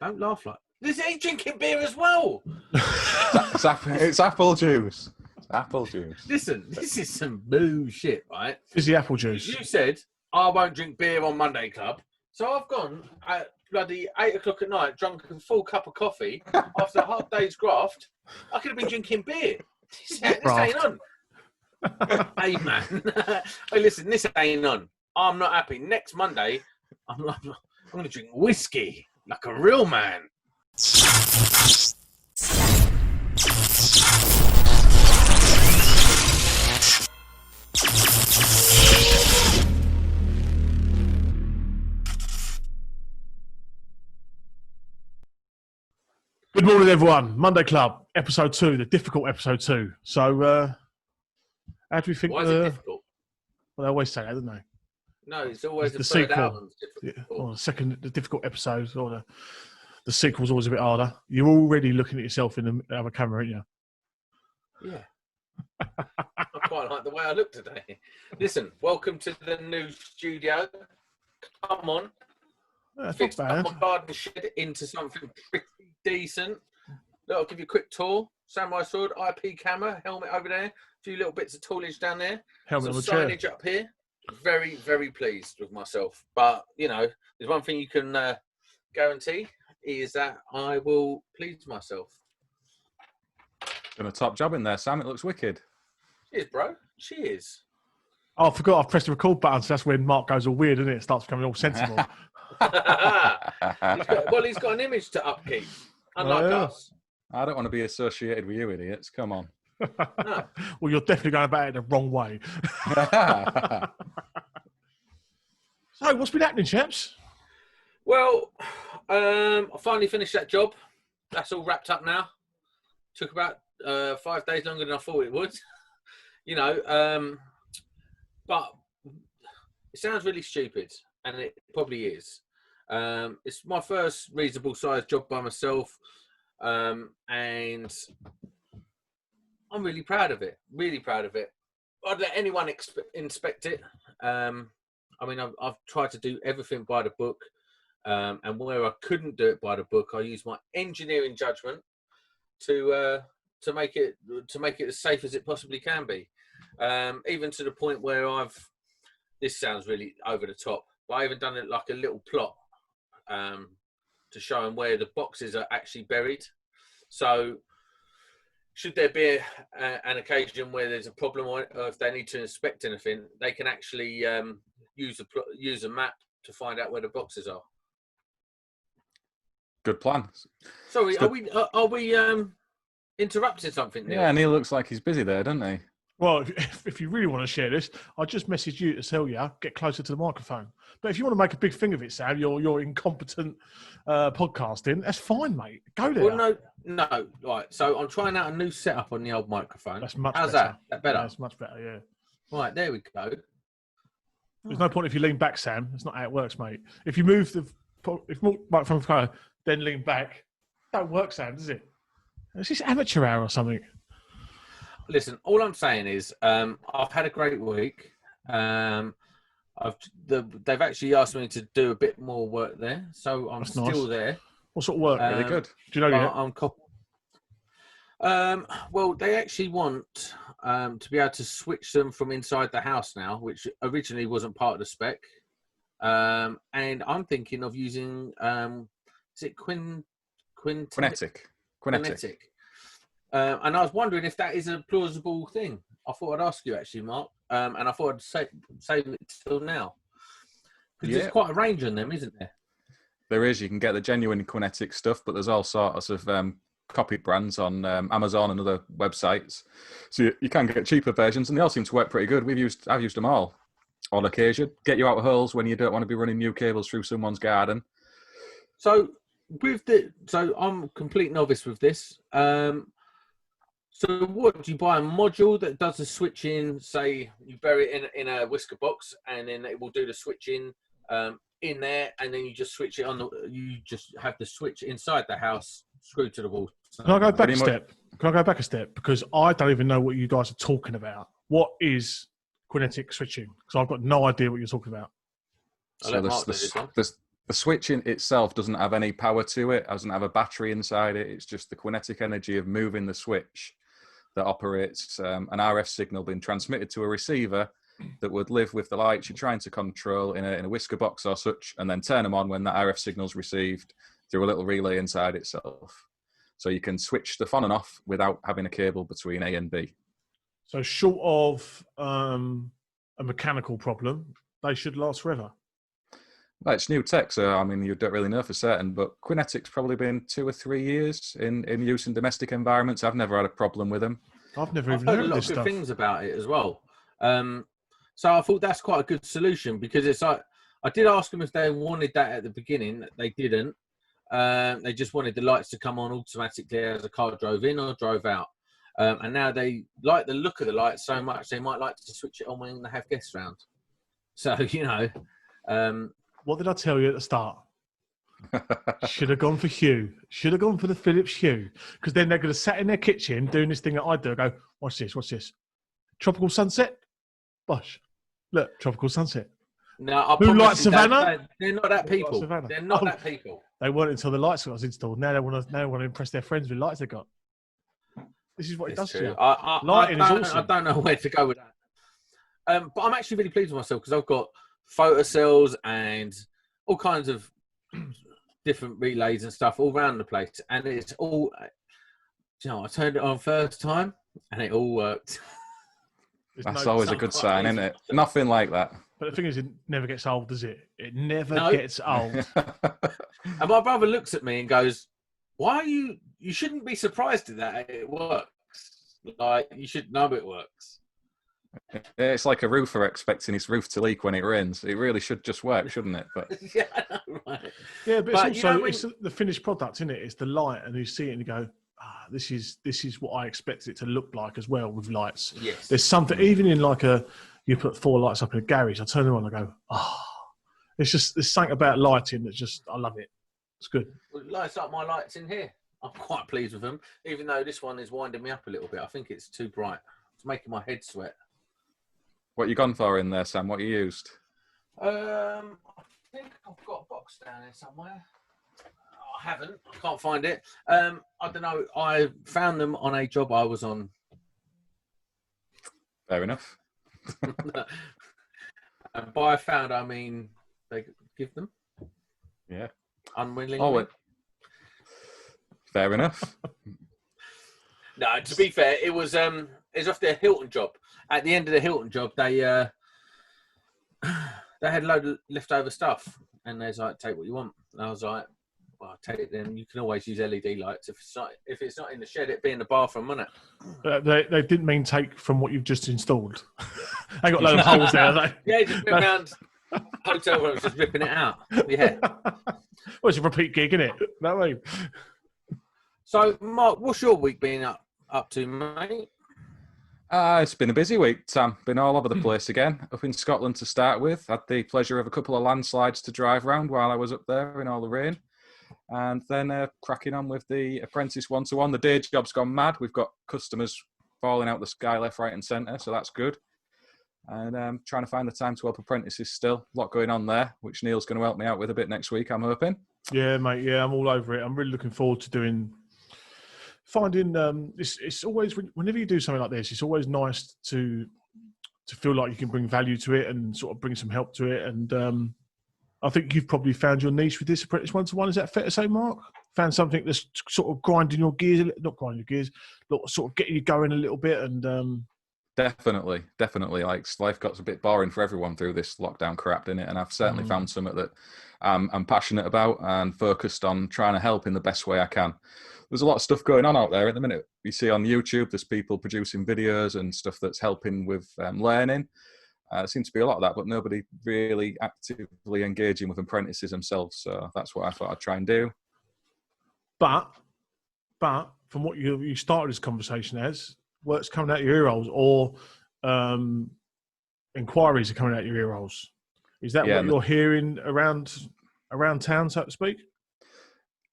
Don't laugh like this. He's drinking beer as well. It's apple juice. It's apple juice. Listen, this is some bullshit, right? Is the apple juice? You said I won't drink beer on Monday Club, so I've gone at bloody 8 o'clock at night, drunk a full cup of coffee after a half day's graft. I could have been drinking beer. This ain't on. Hey man, hey listen, this ain't on. I'm not happy. Next Monday, I'm going to drink whiskey like a real man. Good morning, everyone. Monday Club, episode 2, the difficult episode 2. So, how do we think? Why is it difficult? Well, they always say that, don't they? No, it's always the third sequel. album's difficult. Yeah, or the difficult episodes, or the sequel's always a bit harder. You're already looking at yourself in the other camera, aren't you? Yeah. I quite like the way I look today. Listen, welcome to the new studio. Come on. That's Fixed not up bad. my garden shed into something pretty decent. Look, I'll give you a quick tour. Samurai sword, IP camera, helmet over there, a few little bits of toolage down there. Helmet on the Some chair. signage up here. Very, very pleased with myself. But, you know, there's one thing you can guarantee is that I will please myself. Done a top job in there, Sam. It looks wicked. She is, bro. She is. Oh, I forgot I've pressed the record button, so that's when Mark goes all weird, isn't it? It starts becoming all sensible. He's got an image to upkeep, unlike us. I don't want to be associated with you idiots. Come on. No. Well, you're definitely going about it the wrong way. So, what's been happening, chaps? Well, I finally finished that job. That's all wrapped up now. Took about 5 days longer than I thought it would. You know, but it sounds really stupid, and it probably is. It's my first reasonable sized job by myself, and I'm really proud of it. Really proud of it. I'd let anyone inspect it. I mean, I've tried to do everything by the book, and where I couldn't do it by the book, I used my engineering judgment to make it as safe as it possibly can be. Even to the point where this sounds really over the top, but I even done it like a little plot to show them where the boxes are actually buried. So should there be an occasion where there's a problem or if they need to inspect anything, they can actually use a map to find out where the boxes are. Good plan. Sorry, are we interrupting something there? Yeah, Neil looks like he's busy there, doesn't he? Well, if you really want to share this, I'll just message you to tell you, get closer to the microphone. But if you want to make a big thing of it, Sam, you're incompetent podcasting, that's fine, mate. Go there. Well, no. Right, so I'm trying out a new setup on the old microphone. That's much How's better. that better? Yeah, that's much better, yeah. Right, there we go. There's no point if you lean back, Sam. That's not how it works, mate. If you move the microphone forward, then lean back, don't work, Sam, does it? Is this amateur hour or something? Listen, all I'm saying is I've had a great week. They've actually asked me to do a bit more work there, so I'm That's still nice. there. What sort of work? Really good. Do you know yet? Well, they actually want to be able to switch them from inside the house now, which originally wasn't part of the spec. And I'm thinking of using, is it Quinetic. Quinetic. And I was wondering if that is a plausible thing. I thought I'd ask you actually, Mark. And I thought I'd save it till now. Because there's quite a range on them, isn't there? There is. You can get the genuine Quinetic stuff, but there's all sorts of copied brands on Amazon and other websites. So you can get cheaper versions, and they all seem to work pretty good. I've used them all on occasion. Get you out of holes when you don't want to be running new cables through someone's garden. So I'm a complete novice with this. So what, do you buy a module that does the switching, say you bury it in a whisker box, and then it will do the switching in there, and then you just switch it on, you just have the switch inside the house screwed to the wall. Can I go back a step? Can I go back a step? Because I don't even know what you guys are talking about. What is Quinetic switching? Because I've got no idea what you're talking about. So The switch in itself doesn't have any power to it, doesn't have a battery inside it. It's just the kinetic energy of moving the switch that operates an RF signal being transmitted to a receiver that would live with the lights you're trying to control in a whisker box or such, and then turn them on when that RF signal's received through a little relay inside itself. So you can switch stuff on and off without having a cable between A and B. So short of a mechanical problem, they should last forever. Well, it's new tech, so I mean, you don't really know for certain, but Quinetic's probably been 2 or 3 years in use in domestic environments. I've never had a problem with them. I've never even heard heard a lot of of good stuff. things about it as well. So I thought that's quite a good solution, because it's like, I did ask them if they wanted that at the beginning. They didn't. They just wanted the lights to come on automatically as the car drove in or drove out. And now they like the look of the lights so much, they might like to switch it on when they have guests around. So, you know. What did I tell you at the start? Should have gone for Hue. Should have gone for the Philips Hue. Because then they're going to sat in their kitchen doing this thing that I do. I go, watch this, watch this. Tropical sunset? Bosh. Look, tropical sunset. No, Blue light Savannah? They're not that people. Savannah. They're not that people. They weren't until the lights got installed. Now they want to impress their friends with lights they got. This is what it does to you. Lighting is awesome. I don't know where to go with that. But I'm actually really pleased with myself, because I've got photocells and all kinds of different relays and stuff all around the place, and it's all, you know, I turned it on first time and it all worked. That's always a good sign, isn't it? Nothing like that. But the thing is, it never gets old, does it? It never gets old. And my brother looks at me and goes, why are you shouldn't be surprised at that. It works. Like, you should know it works. It's like a roofer expecting his roof to leak when it rains. It really should just work, shouldn't it? But yeah, I know, right. Yeah, but it's also, you know, it's the finished product, isn't it? It's the light, and you see it and you go, this is what I expected it to look like as well with lights. Yes. There's something, even in like you put 4 lights up in a garage, I turn them on and I go, there's something about lighting that just, I love it. It's good. Well, it lights up my lights in here. I'm quite pleased with them, even though this one is winding me up a little bit. I think it's too bright. It's making my head sweat. what you gone for in there, Sam? What you used? I think I've got a box down here somewhere. I haven't. I can't find it. I don't know. I found them on a job I was on. Fair enough. And by found, I mean they give them. Yeah. Unwillingly. Oh, fair enough. No, to be fair, it was off their Hilton job. At the end of the Hilton job, they had a load of leftover stuff, and they was like, "Take what you want." And I was like, "Well, take it then. You can always use LED lights if it's not in the shed. It'd be in the bathroom, wouldn't it?" They didn't mean take from what you've just installed. They got a load of holes there. They? Yeah, just went around hotel rooms, just ripping it out. Yeah. Well, it's a repeat gig, isn't it? That way. So, Mark, what's your week been up to, mate? It's been a busy week, Sam. Been all over the place again. Up in Scotland to start with. Had the pleasure of a couple of landslides to drive around while I was up there in all the rain. And then cracking on with the Apprentice 1-to-1. The day job's gone mad. We've got customers falling out the sky left, right and centre, so that's good. And trying to find the time to help apprentices still. A lot going on there, which Neil's going to help me out with a bit next week, I'm hoping. Yeah, mate. Yeah, I'm all over it. I'm really looking forward to finding. It's always, whenever you do something like this, it's always nice to feel like you can bring value to it and sort of bring some help to it. And I think you've probably found your niche with this Apprentice 1-to-1. Is that fair to say, Mark? Found something that's sort of grinding your gears, not grinding your gears, but sort of getting you going a little bit. And Definitely. Like, life got a bit boring for everyone through this lockdown crap, didn't it? And I've certainly found something that I'm passionate about and focused on trying to help in the best way I can. There's a lot of stuff going on out there at the minute. You see on YouTube, there's people producing videos and stuff that's helping with learning. There seems to be a lot of that, but nobody really actively engaging with apprentices themselves. So that's what I thought I'd try and do. But from what you started this conversation as, work's coming out your ear holes, or inquiries are coming out your ear holes. Is that what you're hearing around town, so to speak?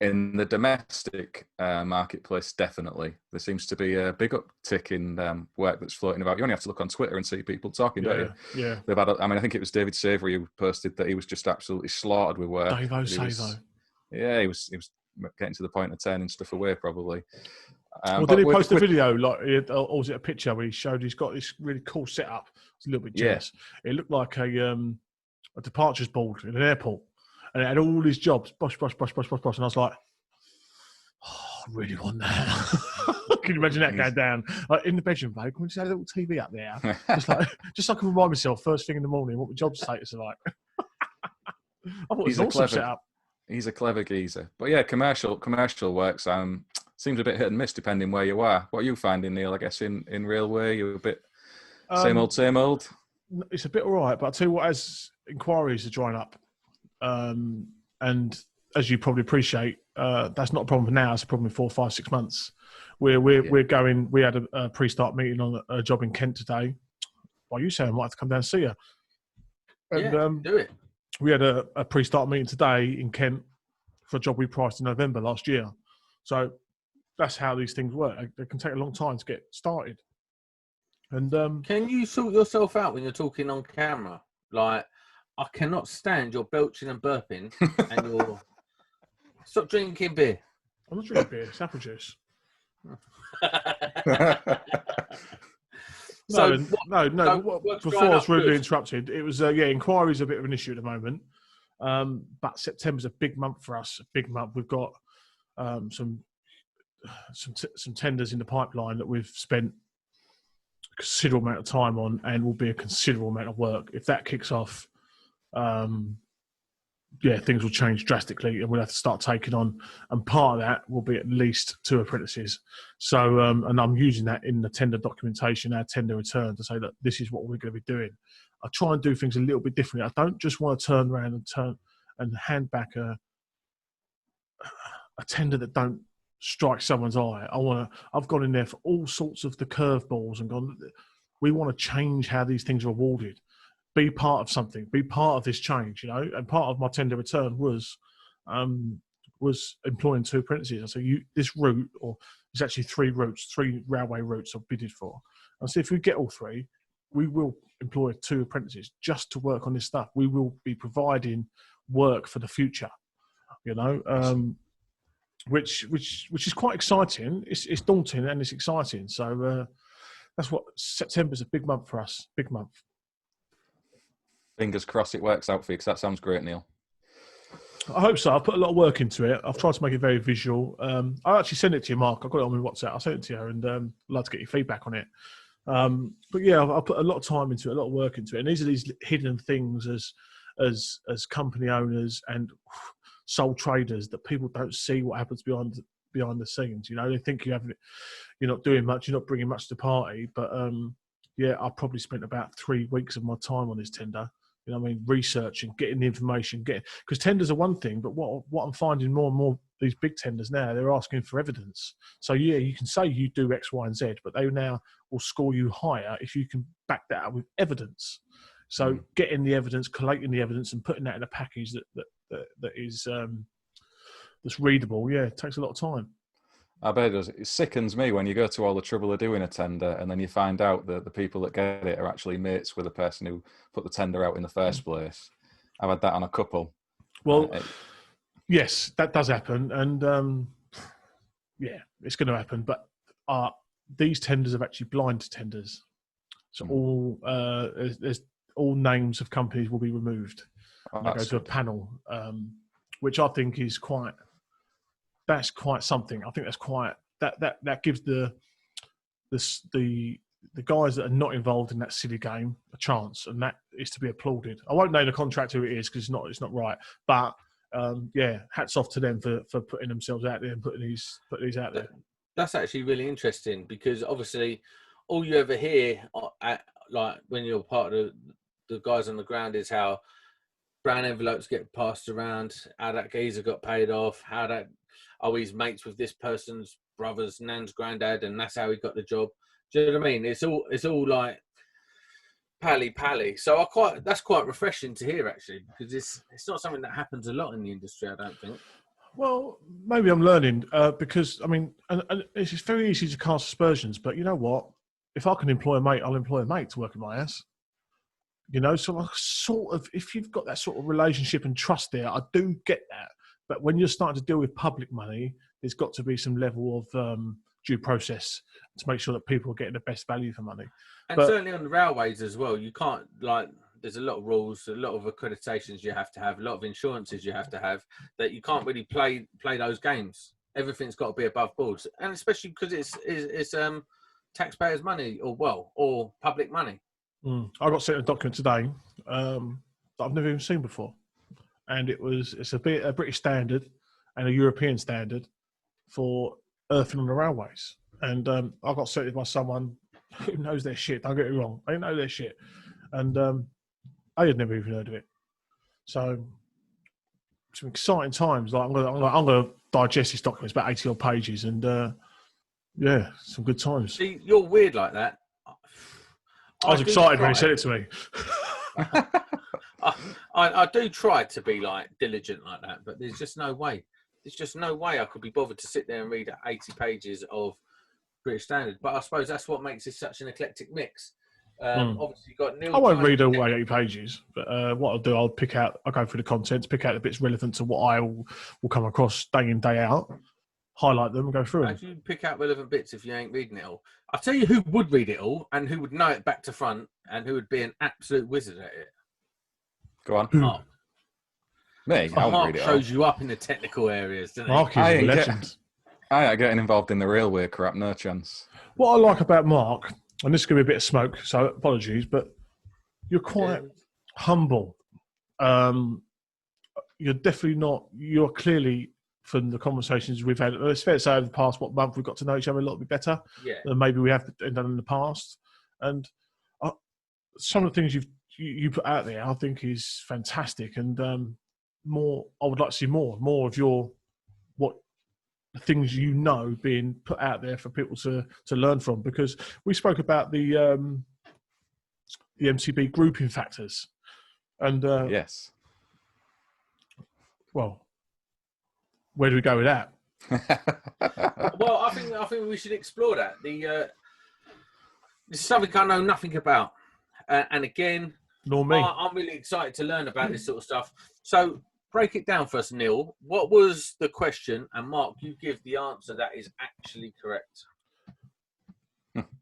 In the domestic marketplace, definitely. There seems to be a big uptick in work that's floating about. You only have to look on Twitter and see people talking, don't you? Yeah. They've had, I mean, I think it was David Savory who posted that he was just absolutely slaughtered with work. Davo Savo. Yeah, he was getting to the point of turning stuff away, probably. Well, did he post a video, or was it a picture where he showed he's got this really cool setup? I was a little bit jealous. Yeah. It looked like a departures board in an airport, and it had all his jobs, bosh, and I was like, oh, I really want that. Can you imagine that going down? Like, in the bedroom, babe, can we just have a little TV up there? just so I can remind myself first thing in the morning what my job status are like. I thought it was an awesome setup. He's a clever geezer. But yeah, commercial works seems a bit hit and miss depending where you are. What are you finding, Neil? I guess in Railway, you're a bit same old? It's a bit all right, but I'll tell you what, as inquiries are drying up, and as you probably appreciate, that's not a problem now, it's a problem in 4, 5, 6 months. We're going, we had a pre-start meeting on a job in Kent today. Well, you say I might have to come down and see you. And, do it. We had a pre-start meeting today in Kent for a job we priced in November last year. So that's how these things work. They can take a long time to get started. And can you sort yourself out when you're talking on camera? Like, I cannot stand your belching and burping, and your stop drinking beer. I'm not drinking beer. It's apple juice. No. Before I was rudely interrupted, it was inquiries are a bit of an issue at the moment. But September's a big month for us. A big month. We've got some tenders in the pipeline that we've spent a considerable amount of time on, and will be a considerable amount of work. If that kicks off, things will change drastically, and we'll have to start taking on. And part of that will be at least 2 apprentices. So, and I'm using that in the tender documentation, our tender return, to say that this is what we're going to be doing. I try and do things a little bit differently. I don't just want to turn around and hand back a tender that don't strike someone's eye. I've gone in there for all sorts of the curveballs and gone, we want to change how these things are awarded. Be part of something, be part of this change, you know. And part of my tender return was employing 2 apprentices. I said, this route, or there's actually 3 routes, 3 railway routes I've bidded for. I said, if we get all 3, we will employ 2 apprentices just to work on this stuff. We will be providing work for the future, you know, which is quite exciting. It's daunting and it's exciting. So that's what September's a big month for us. Big month. Fingers crossed it works out for you, because that sounds great, Neil. I hope so. I've put a lot of work into it. I've tried to make it very visual. I'll actually send it to you, Mark. I've got it on my WhatsApp. I'll send it to you, and I'd like to get your feedback on it. But yeah, I've put a lot of time into it, a lot of work into it. And these are these hidden things as company owners and sole traders that people don't see what happens behind the scenes. You know, they think you're not doing much, you're not bringing much to the party. But I probably spent about 3 weeks of my time on this tender. You know what I mean? Researching, getting the information, because tenders are one thing, but what I'm finding more and more, these big tenders now, they're asking for evidence. So yeah, you can say you do X, Y, and Z, but they now will score you higher if you can back that up with evidence. So getting the evidence, collating the evidence, and putting that in a package that is that's readable, it takes a lot of time. I bet it does. It sickens me when you go to all the trouble of doing a tender, and then you find out that the people that get it are actually mates with the person who put the tender out in the first place. I've had that on a couple. Well, yes, that does happen, and it's going to happen. But these tenders are actually blind tenders, so all names of companies will be removed. They go to a panel, which I think is quite. That's quite something. I think that's quite that gives the guys that are not involved in that silly game a chance, and that is to be applauded. I won't name the contractor who it is because it's not right. But hats off to them for putting themselves out there and putting these out there. That's actually really interesting, because obviously all you ever hear, like when you're part of the guys on the ground, is how brown envelopes get passed around, how that geezer got paid off, he's mates with this person's brother's nan's granddad, and that's how he got the job. Do you know what I mean? It's all like pally. So that's quite refreshing to hear, actually, because it's not something that happens a lot in the industry, I don't think. Well, maybe I'm learning because, I mean, and it's very easy to cast aspersions, but you know what? If I can employ a mate, I'll employ a mate to work in my ass. You know, so I sort of, if you've got that sort of relationship and trust there, I do get that. But when you're starting to deal with public money, there's got to be some level of due process to make sure that people are getting the best value for money. And certainly on the railways as well, you can't, like, there's a lot of rules, a lot of accreditations you have to have, a lot of insurances you have to have, that you can't really play those games. Everything's got to be above board, and especially because it's taxpayers' money, or public money. I got sent a document today that I've never even seen before, and it's a British standard and a European standard for earthing on the railways. And I got sent it by someone who knows their shit. Don't get me wrong, they know their shit, and I had never even heard of it. So some exciting times. Like I'm gonna digest this document. It's about 80 odd pages, and yeah, some good times. See, you're weird like that. I was excited when he said it to me. I do try to be like diligent like that, but there's just no way. There's just no way I could be bothered to sit there and read 80 pages of British Standard. But I suppose that's what makes this such an eclectic mix. Obviously, you've got Neil. I won't read all 80 pages, but what I'll do, I'll go through the contents, pick out the bits relevant to what I will come across day in, day out, highlight them and go through them. How do you pick out relevant bits if you ain't reading it all? I'll tell you who would read it all and who would know it back to front and who would be an absolute wizard at it. Go on. Mark. Me? I won't read it all. Mark shows you up in the technical areas, doesn't he? Mark is a legend. I ain't getting involved in the railway crap, no chance. What I like about Mark, and this is going to be a bit of smoke, so apologies, but you're quite humble. You're definitely not, you're clearly, from the conversations we've had, it's fair to say over the past month, we've got to know each other a little bit better than maybe we have done in the past. And some of the things you put out there, I think is fantastic. And I would like to see more of the things you know being put out there for people to learn from, because we spoke about the MCB grouping factors, and yes. Well, where do we go with that? Well, I think we should explore that. This is something I know nothing about, and again, nor me. I'm really excited to learn about this sort of stuff. So, break it down for us, Neil. What was the question? And Mark, you give the answer that is actually correct.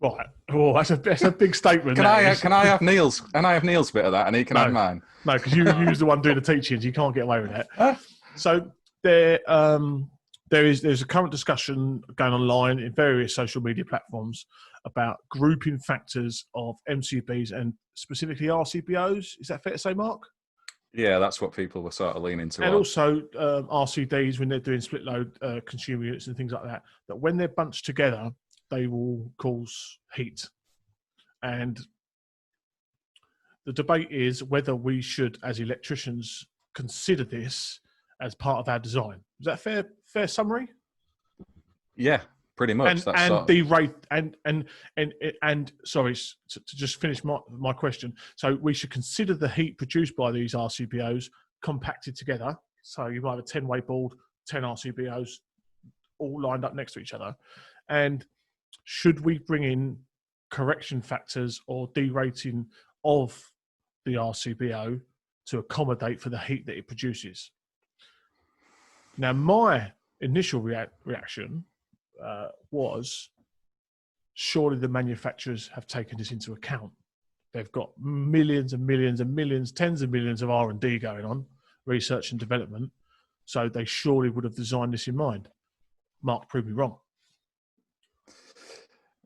Right. Oh, that's a big statement. Can I have Neil's bit of that, and he can have mine? No, because you're the one doing the teachings. You can't get away with that. So there's a current discussion going online in various social media platforms about grouping factors of MCBs and specifically RCBOs. Is that fair to say, Mark? Yeah, that's what people were sort of leaning towards. And also RCDs, when they're doing split load consumer units and things like that, that when they're bunched together, they will cause heat. And the debate is whether we should, as electricians, consider this as part of our design. Is that a fair summary? Yeah, pretty much. And sorry, to just finish my question. So we should consider the heat produced by these RCBOs compacted together. So you might have a 10-way board, 10 RCBOs all lined up next to each other. And should we bring in correction factors or derating of the RCBO to accommodate for the heat that it produces? Now, my initial reaction was, surely the manufacturers have taken this into account. They've got millions and millions and millions, tens of millions of R&D going on, research and development, so they surely would have designed this in mind. Mark, prove me wrong.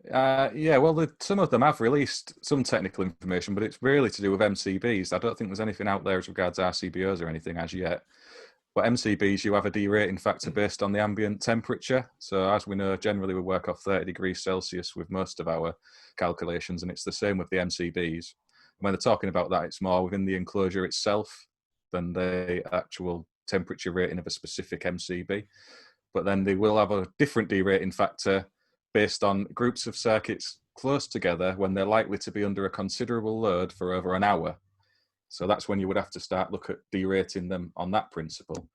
Yeah, well, some of them have released some technical information, but it's really to do with MCBs. I don't think there's anything out there as regards RCBOs or anything as yet. But MCBs, you have a derating factor based on the ambient temperature. So as we know, generally we work off 30 degrees Celsius with most of our calculations, and it's the same with the MCBs. When they're talking about that, it's more within the enclosure itself than the actual temperature rating of a specific MCB. But then they will have a different derating factor based on groups of circuits close together when they're likely to be under a considerable load for over an hour. So that's when you would have to look at derating them on that principle.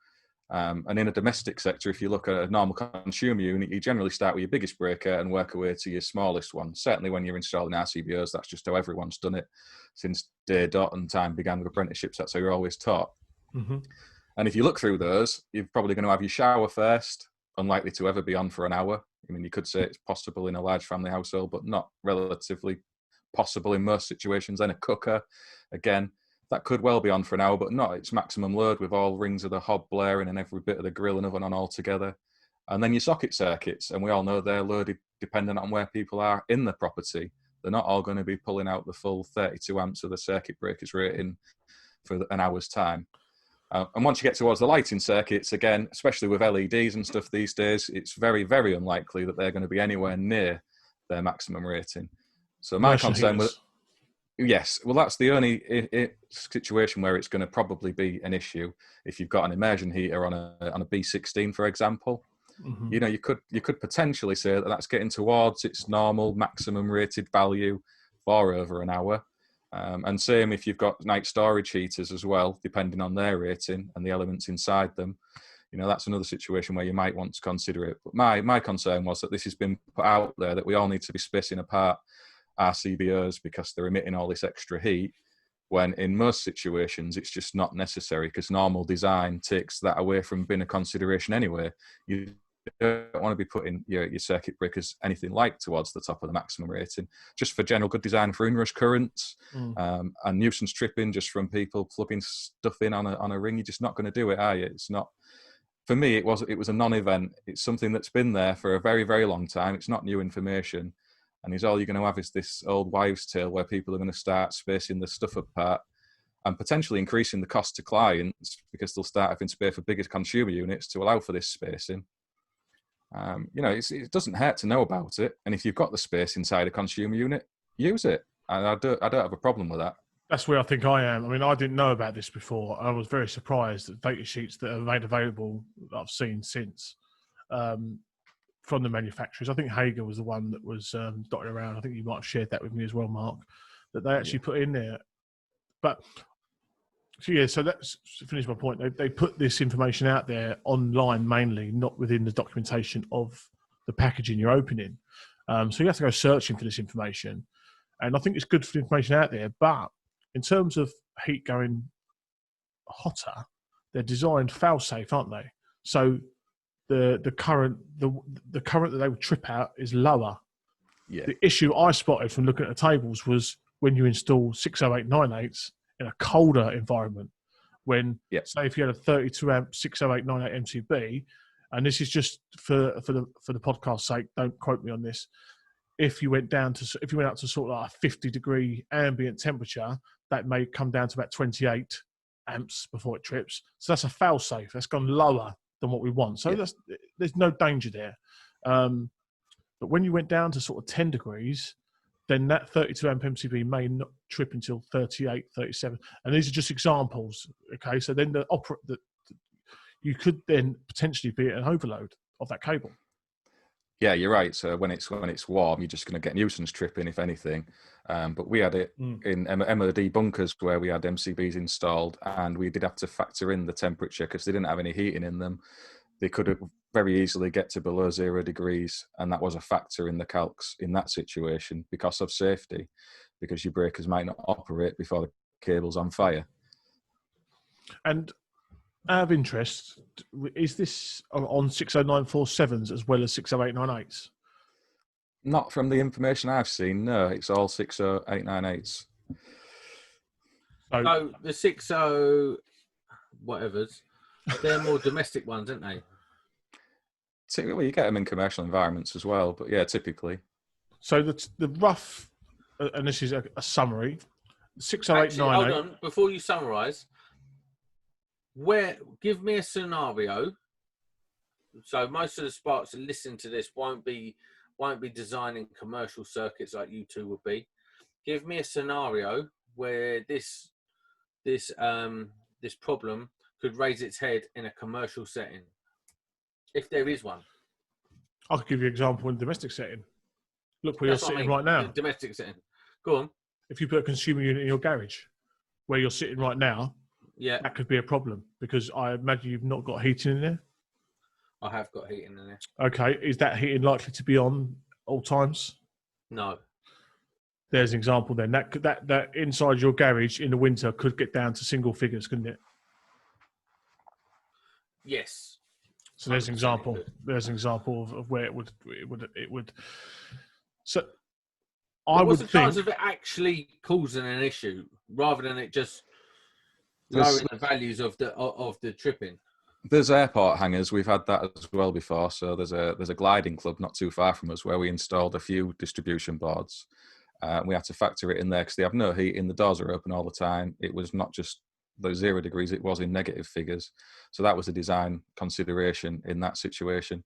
And in a domestic sector, if you look at a normal consumer unit, you generally start with your biggest breaker and work away to your smallest one. Certainly when you're installing RCBOs, that's just how everyone's done it since day dot and time began with apprenticeships. That's how you're always taught. Mm-hmm. And if you look through those, you're probably going to have your shower first, unlikely to ever be on for an hour. I mean, you could say it's possible in a large family household, but not relatively possible in most situations. Then a cooker, again, that could well be on for an hour, but not its maximum load with all rings of the hob blaring and every bit of the grill and oven on all together. And then your socket circuits, and we all know they're loaded dependent on where people are in the property. They're not all going to be pulling out the full 32 amps of the circuit breakers rating for an hour's time. And once you get towards the lighting circuits, again, especially with LEDs and stuff these days, it's very, very unlikely that they're going to be anywhere near their maximum rating. So my concern was, yes, well, that's the only situation where it's going to probably be an issue. If you've got an immersion heater on a B16, for example, Mm-hmm. you know, you could potentially say that that's getting towards its normal maximum rated value for over an hour. And same if you've got night storage heaters as well, depending on their rating and the elements inside them. You know, that's another situation where you might want to consider it. But my concern was that this has been put out there that we all need to be spacing apart RCBOs because they're emitting all this extra heat, when in most situations it's just not necessary because normal design takes that away from being a consideration anyway. You don't want to be putting your circuit breakers anything like towards the top of the maximum rating, just for general good design for inrush currents and nuisance tripping just from people plugging stuff in on a ring. You're just not going to do it, are you? It's not. For me, it was a non-event. It's something that's been there for a very, very long time. It's not new information. And all you're going to have is this old wives' tale where people are going to start spacing the stuff apart and potentially increasing the cost to clients because they'll start having to pay for bigger consumer units to allow for this spacing. You know, it doesn't hurt to know about it. And if you've got the space inside a consumer unit, use it. And I don't have a problem with that. That's where I think I am. I mean, I didn't know about this before. I was very surprised at data sheets that are made available that I've seen since from the manufacturers. I think Hager was the one that was dotted around. I think you might have shared that with me as well, Mark, that they actually put in there. But so let's finish my point. They put this information out there online mainly, not within the documentation of the packaging you're opening. So you have to go searching for this information. And I think it's good for the information out there. But in terms of heat going hotter, they're designed fail-safe, aren't they? So the current that they would trip out is lower. Yeah. The issue I spotted from looking at the tables was when you install 60898s in a colder environment, when say if you had a 32 amp 60898 MCB, and this is just for the podcast's sake, don't quote me on this. If you went out to sort of like a 50 degree ambient temperature, that may come down to about 28 amps before it trips. So that's a fail safe. That's gone lower than what we want. So there's no danger there. But when you went down to sort of 10 degrees, then that 32 amp MCB may not trip until 38, 37. And these are just examples. Okay. So then you could then potentially be at an overload of that cable. Yeah, you're right. So when it's warm, you're just going to get nuisance tripping, if anything. But we had it in MOD bunkers where we had MCBs installed, and we did have to factor in the temperature because they didn't have any heating in them. They could very easily get to below 0 degrees, and that was a factor in the calcs in that situation because of safety, because your breakers might not operate before the cable's on fire. And out of interest, is this on 60947s as well as 60898s? Not from the information I've seen, no. It's all 60898s. So the 60 whatevers, they're more domestic ones, aren't they? Well, you get them in commercial environments as well, but yeah, typically. So the rough, and this is a summary, 60898... Hold on, before you summarise, give me a scenario. So most of the sparks that listen to this won't be designing commercial circuits like you two would be. Give me a scenario where this problem could raise its head in a commercial setting, if there is one. I could give you an example in a domestic setting. Look where you're sitting right now. Domestic setting. Go on. If you put a consumer unit in your garage, where you're sitting right now, Yeah, that could be a problem because I imagine you've not got heating in there. I have got heating in there. Okay, is that heating likely to be on all times? No. There's an example then. That inside your garage in the winter could get down to single figures, couldn't it? Yes. So there's an 100% example. it could. There's an example of where it would. So But I what's would the think chance of it actually causing an issue rather than it just There's, lowering the values of the tripping? there's airport hangars. We've had that as well before. So there's a gliding club not too far from us where we installed a few distribution boards. We had to factor it in there because they have no heating. The doors are open all the time. It was not just those 0 degrees; it was in negative figures. So that was a design consideration in that situation.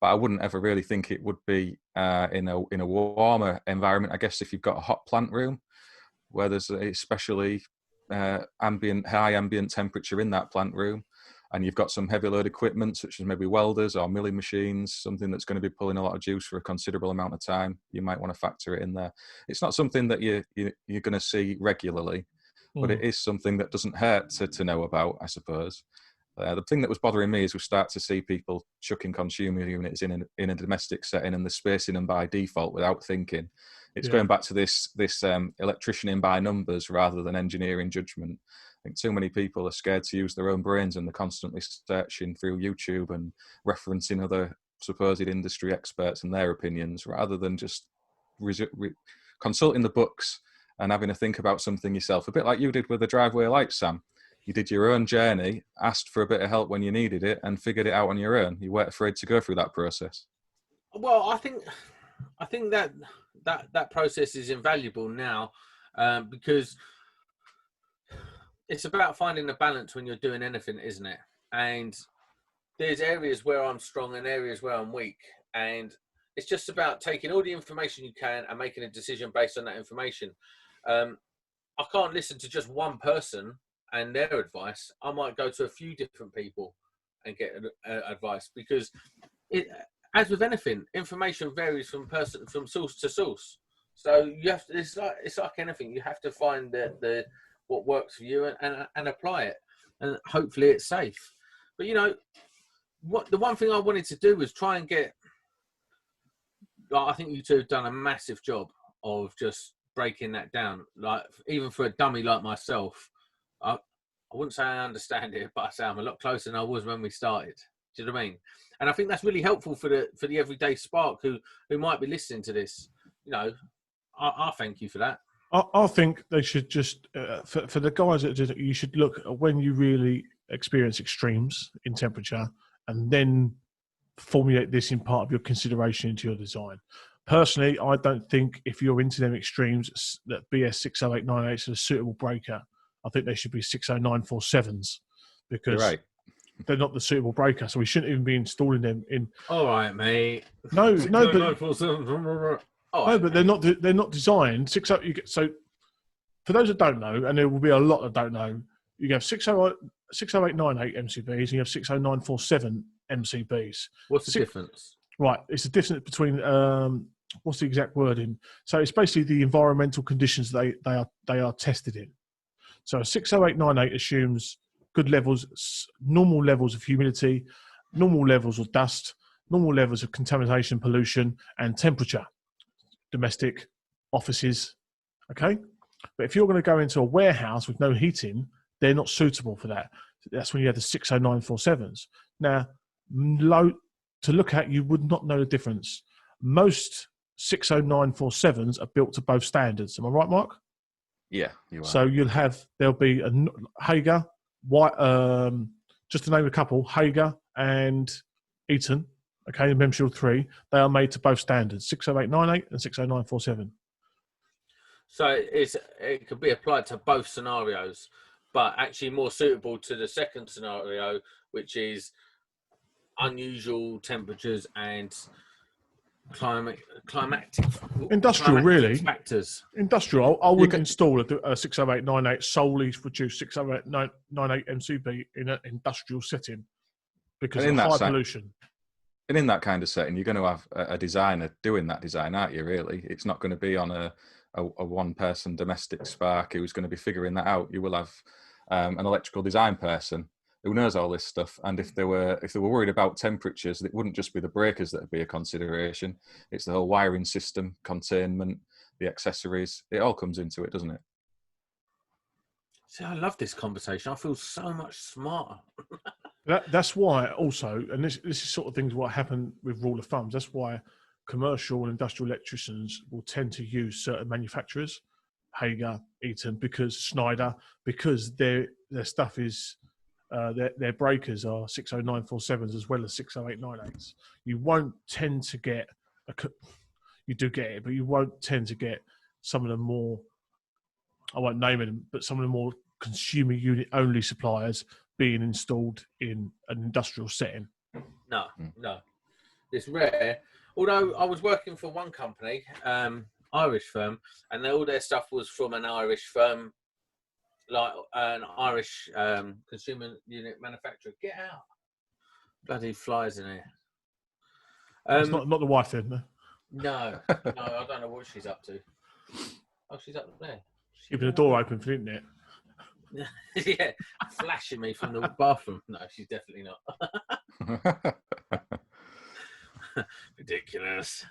But I wouldn't ever really think it would be in a warmer environment. I guess if you've got a hot plant room where there's a especially high ambient temperature in that plant room, and you've got some heavy load equipment such as maybe welders or milling machines, something that's going to be pulling a lot of juice for a considerable amount of time, you might want to factor it in there. It's not something that you're going to see regularly, but it is something that doesn't hurt to know about, I suppose. The thing that was bothering me is we start to see people chucking consumer units in a domestic setting and they're spacing them by default without thinking. It's going back to this electrician in by numbers rather than engineering judgment. I think too many people are scared to use their own brains and they're constantly searching through YouTube and referencing other supposed industry experts and their opinions rather than just consulting the books and having to think about something yourself. A bit like you did with the driveway lights, Sam. You did your own journey, asked for a bit of help when you needed it, and figured it out on your own. You weren't afraid to go through that process. Well, I think that process is invaluable now because it's about finding a balance when you're doing anything, isn't it? And there's areas where I'm strong and areas where I'm weak, and it's just about taking all the information you can and making a decision based on that information. I can't listen to just one person and their advice. I might go to a few different people and get advice because as with anything, information varies from source to source. So you have to. It's like anything. You have to find the what works for you and apply it, and hopefully it's safe. But the one thing I wanted to do was try and get. I think you two have done a massive job of just breaking that down. Like even for a dummy like myself, I wouldn't say I understand it, but I say I'm a lot closer than I was when we started. Do you know what I mean? And I think that's really helpful for the everyday spark who might be listening to this. I thank you for that. I think they should just for the guys that you should look at when you really experience extremes in temperature, and then formulate this in part of your consideration into your design. Personally, I don't think if you're into them extremes that BS 60898 is a suitable breaker. I think they should be 60947s because You're right. they're not the suitable breaker. So we shouldn't even be installing them in. All right, mate. No, but Right, but they're not designed. So for those that don't know, and there will be a lot that don't know, you have 60898 MCBs and you have 60947 MCBs. What's the difference? Right, it's the difference between what's the exact wording? So it's basically the environmental conditions they are tested in. So 60898 assumes good levels, normal levels of humidity, normal levels of dust, normal levels of contamination, pollution, and temperature. Domestic, offices, okay? But if you're going to go into a warehouse with no heating, they're not suitable for that. That's when you have the 60947s. Now, to look at, you would not know the difference. Most 60947s are built to both standards. Am I right, Mark? Yeah, you are. So there'll be a Hager, just to name a couple, Hager and Eaton, okay, and Memshield 3, they are made to both standards, 60898 and 60947. So it could be applied to both scenarios, but actually more suitable to the second scenario, which is unusual temperatures and climatic really factors. Industrial, I wouldn't install a 60898 solely to produce 60898 MCB in an industrial setting because of high pollution. And in that kind of setting, you're going to have a designer doing that design, aren't you, really? It's not going to be on a one-person domestic spark who's going to be figuring that out. You will have an electrical design person who knows all this stuff. And if they were worried about temperatures, it wouldn't just be the breakers that would be a consideration. It's the whole wiring system, containment, the accessories. It all comes into it, doesn't it? See, I love this conversation. I feel so much smarter. That's why also, and this is sort of things what happen with rule of thumbs. That's why commercial and industrial electricians will tend to use certain manufacturers, Hager, Eaton, because Schneider, because their stuff is their breakers are 60947s as well as 60898s. You won't tend to get you do get it, but you won't tend to get some of the more, I won't name them, but some of the more consumer unit only suppliers being installed in an industrial setting. No. It's rare. Although I was working for one company, Irish firm, and all their stuff was from an Irish firm, like an Irish consumer unit manufacturer. Get out. Bloody flies in here. It's not the wife then, no? No, I don't know what she's up to. Oh, she's up there. Keeping the door open for the internet. Yeah, flashing me from the bathroom. No, she's definitely not. Ridiculous.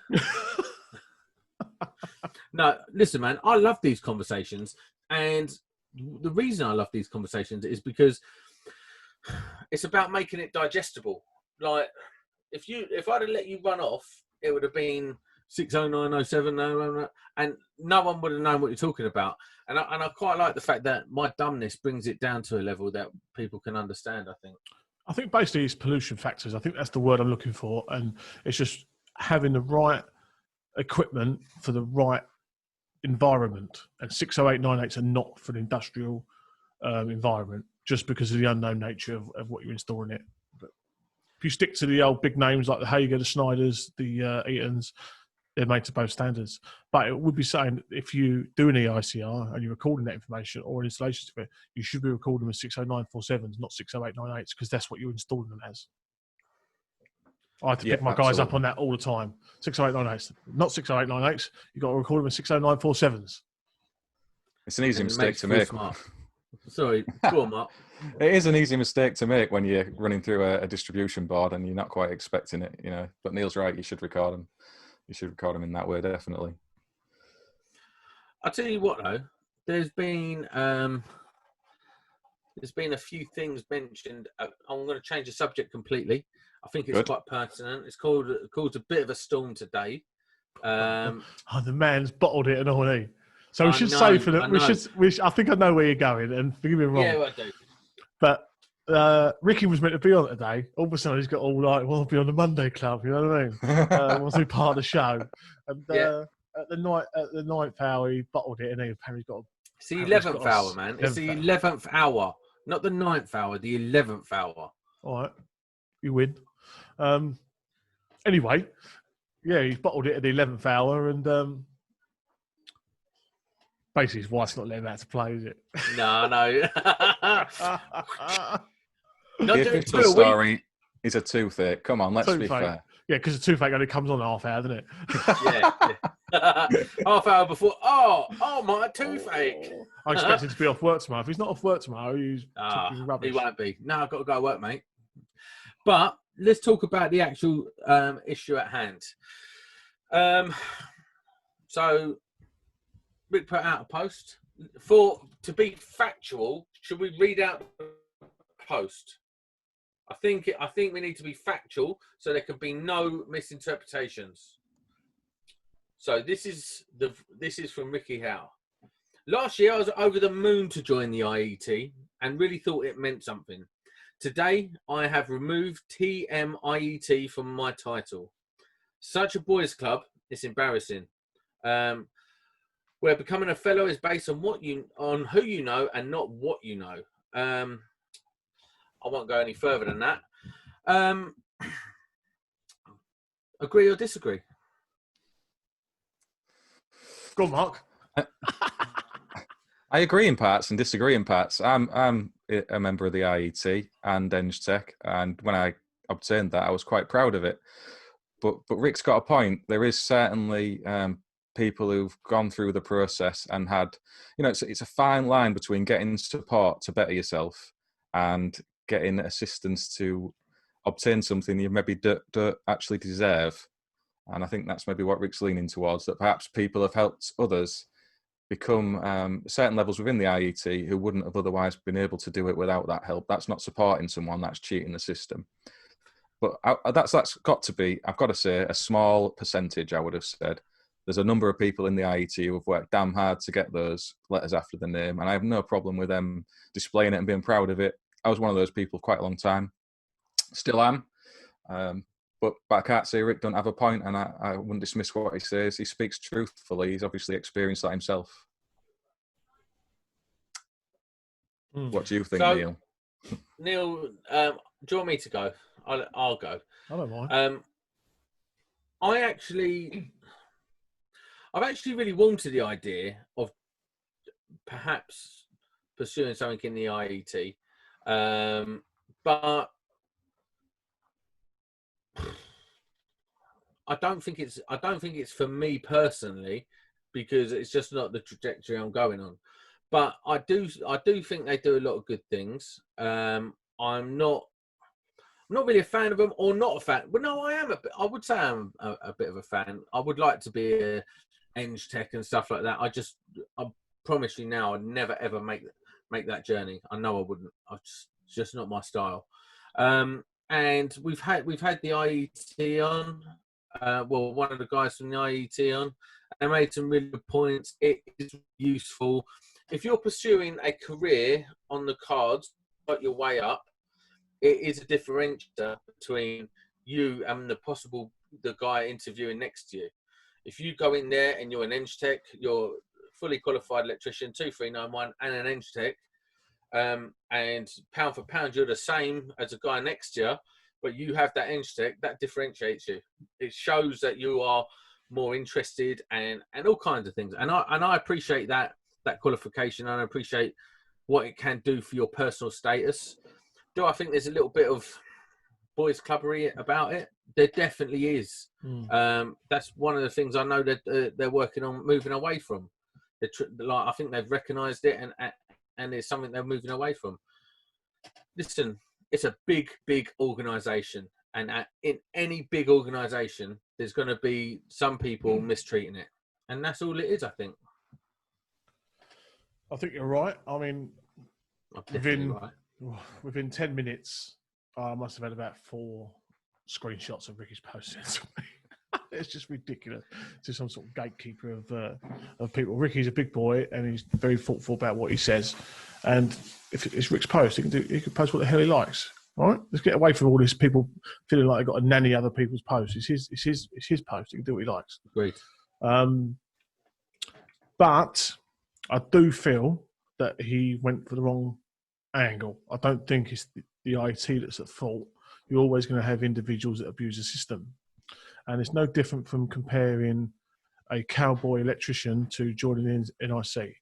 No, listen, man, I love these conversations, and the reason I love these conversations is because it's about making it digestible. Like, if I'd have let you run off, it would have been 60907, and no one would have known what you're talking about. And I quite like the fact that my dumbness brings it down to a level that people can understand, I think. Basically it's pollution factors. I think that's the word I'm looking for. And it's just having the right equipment for the right environment. And 60898s are not for the industrial environment, just because of the unknown nature of what you're installing it. But if you stick to the old big names like the Hager, the Schneiders, the Eatons, they're made to both standards. But it would be saying if you do an EICR and you're recording that information or an installation of it, you should be recording them as 60947s, not 60898s, because that's what you're installing them as. I have to pick my guys up on that all the time. 60898s, not 60898s. You've got to record them as 60947s. It's an easy mistake to make. Sorry, go on, Mark. It is an easy mistake to make when you're running through a distribution board and you're not quite expecting it, you know. But Neil's right, you should record them. You should record them in that way, definitely. I'll tell you what, though. There's been a few things mentioned. I'm going to change the subject completely. I think it's quite pertinent. It's caused a bit of a storm today. The man's bottled it and all, hasn't he? So we should say for that. I think I know where you're going, and forgive me wrong. Yeah, I do. But Ricky was meant to be on today. All of a sudden, he's got all like, "Well, I'll be on the Monday Club." You know what I mean? Wants to be part of the show. And at the ninth hour, he bottled it, and he apparently got. It's the 11th hour, man. It's the 11th hour, not the 9th hour. The 11th hour. All right, you win. Anyway, yeah, he's bottled it at the 11th hour, and basically his wife's not letting him out to play, is it? No. The official story is a toothache. Come on, let's be fair. Yeah, because the toothache only comes on half hour, doesn't it? Yeah. Half hour before. Oh, my toothache. I expect him to be off work tomorrow. If he's not off work tomorrow, he's rubbish. He won't be. No, I've got to go to work, mate. But let's talk about the actual issue at hand. So Rick put out a post. To be factual, should we read out the post? I think we need to be factual so there can be no misinterpretations. So this is from Ricky Howe. Last year I was over the moon to join the IET and really thought it meant something. Today I have removed TMIET from my title. Such a boys' club, it's embarrassing. Where becoming a fellow is based on who you know and not what you know. I won't go any further than that. Agree or disagree? Go on, Mark. I agree in parts and disagree in parts. I'm a member of the IET and EngTech, and when I obtained that, I was quite proud of it. But Rick's got a point. There is certainly people who've gone through the process and had, it's a fine line between getting support to better yourself and getting assistance to obtain something you maybe don't actually deserve. And I think that's maybe what Rick's leaning towards, that perhaps people have helped others become certain levels within the IET who wouldn't have otherwise been able to do it without that help. That's not supporting someone, that's cheating the system. But that's got to be, I've got to say, a small percentage, I would have said. There's a number of people in the IET who have worked damn hard to get those letters after the name, and I have no problem with them displaying it and being proud of it. I was one of those people quite a long time. Still am. But I can't say Rick don't have a point, and I wouldn't dismiss what he says. He speaks truthfully. He's obviously experienced that himself. What do you think, Neil? Neil, do you want me to go? I'll go. I don't mind. I've actually really warmed to the idea of perhaps pursuing something in the IET, but I don't think it's for me personally, because it's just not the trajectory I'm going on. But I do think they do a lot of good things. I'm not really a fan of them, or not a fan. But no, I would say I'm a bit of a fan. I would like to be a Eng Tech and stuff like that. I promise you now, I'd never ever make that journey. I know I wouldn't. It's just not my style. And we've had the IET on. Well, one of the guys from the IET on. They made some really good points. It is useful if you're pursuing a career on the cards, got your way up. It is a differentiator between you and the guy interviewing next to you. If you go in there and you're an Eng Tech, you're fully qualified electrician, 2391, and an Eng Tech, and pound for pound you're the same as a guy next to you, but you have that Eng Tech, that differentiates you. It shows that you are more interested and all kinds of things. And I appreciate that qualification, and I appreciate what it can do for your personal status. Do I think there's a little bit of boys clubbery about it? There definitely is. That's one of the things I know that they're working on moving away from. I think they've recognised it, and it's something they're moving away from. Listen, it's a big organisation, and in any big organisation, there's going to be some people mistreating it, and that's all it is, I think. I think you're right. I mean, within 10 minutes, I must have had about 4 screenshots of Ricky's post sent to me. It's just ridiculous. To some sort of gatekeeper of people. Ricky's a big boy, and he's very thoughtful about what he says. And if it's Rick's post, he can post what the hell he likes. All right, let's get away from all these people feeling like they've got to nanny other people's posts. It's his post. He can do what he likes. Great. But I do feel that he went for the wrong angle. I don't think it's the IT that's at fault. You're always going to have individuals that abuse the system. And it's no different from comparing a cowboy electrician to joining in NIC.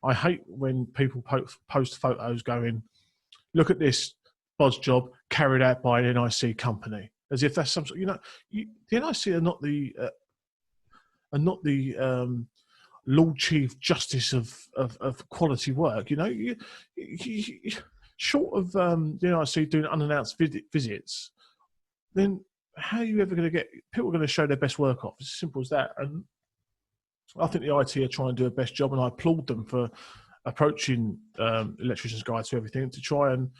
I hate when people post photos going, look at this bodge job carried out by an NIC company. As if that's some sort, the NIC are not the Lord Chief Justice of quality work. Short of the NIC doing unannounced visits, then how are you ever going to get people going to show their best work off? It's as simple as that. And I think the IT are trying to do a best job, and I applaud them for approaching Electricians Guide to everything to try and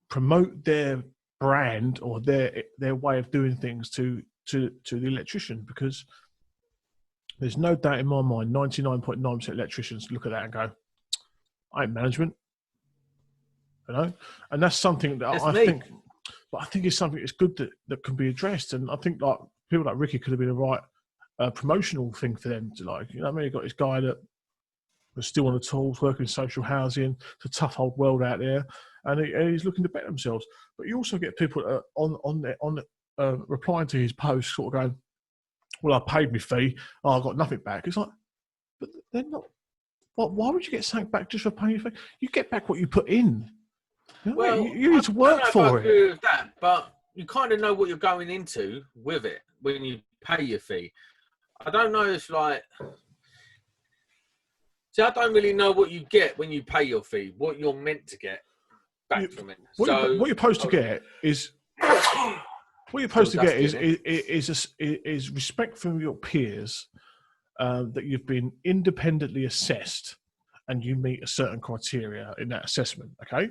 promote their brand or their way of doing things to the electrician, because there's no doubt in my mind 99.9% electricians look at that and go, I ain't management, and that's something that I think. But I think it's something that's good that can be addressed, and I think like people like Ricky could have been a right promotional thing for them to like. You've got this guy that was still on the tools, working in social housing. It's a tough old world out there, and he's looking to better themselves. But you also get people on replying to his post, sort of going, "Well, I paid my fee. I got nothing back." It's like, but they're not. Why would you get something back just for paying your fee? You get back what you put in. Well, you need to work for it. I agree with that, but you kind of know what you're going into with it when you pay your fee. I don't know if like. See, I don't really know what you get when you pay your fee. What you're meant to get back from it. What you're supposed to get is. What you're supposed to get is respect from your peers, that you've been independently assessed and you meet a certain criteria in that assessment. Okay,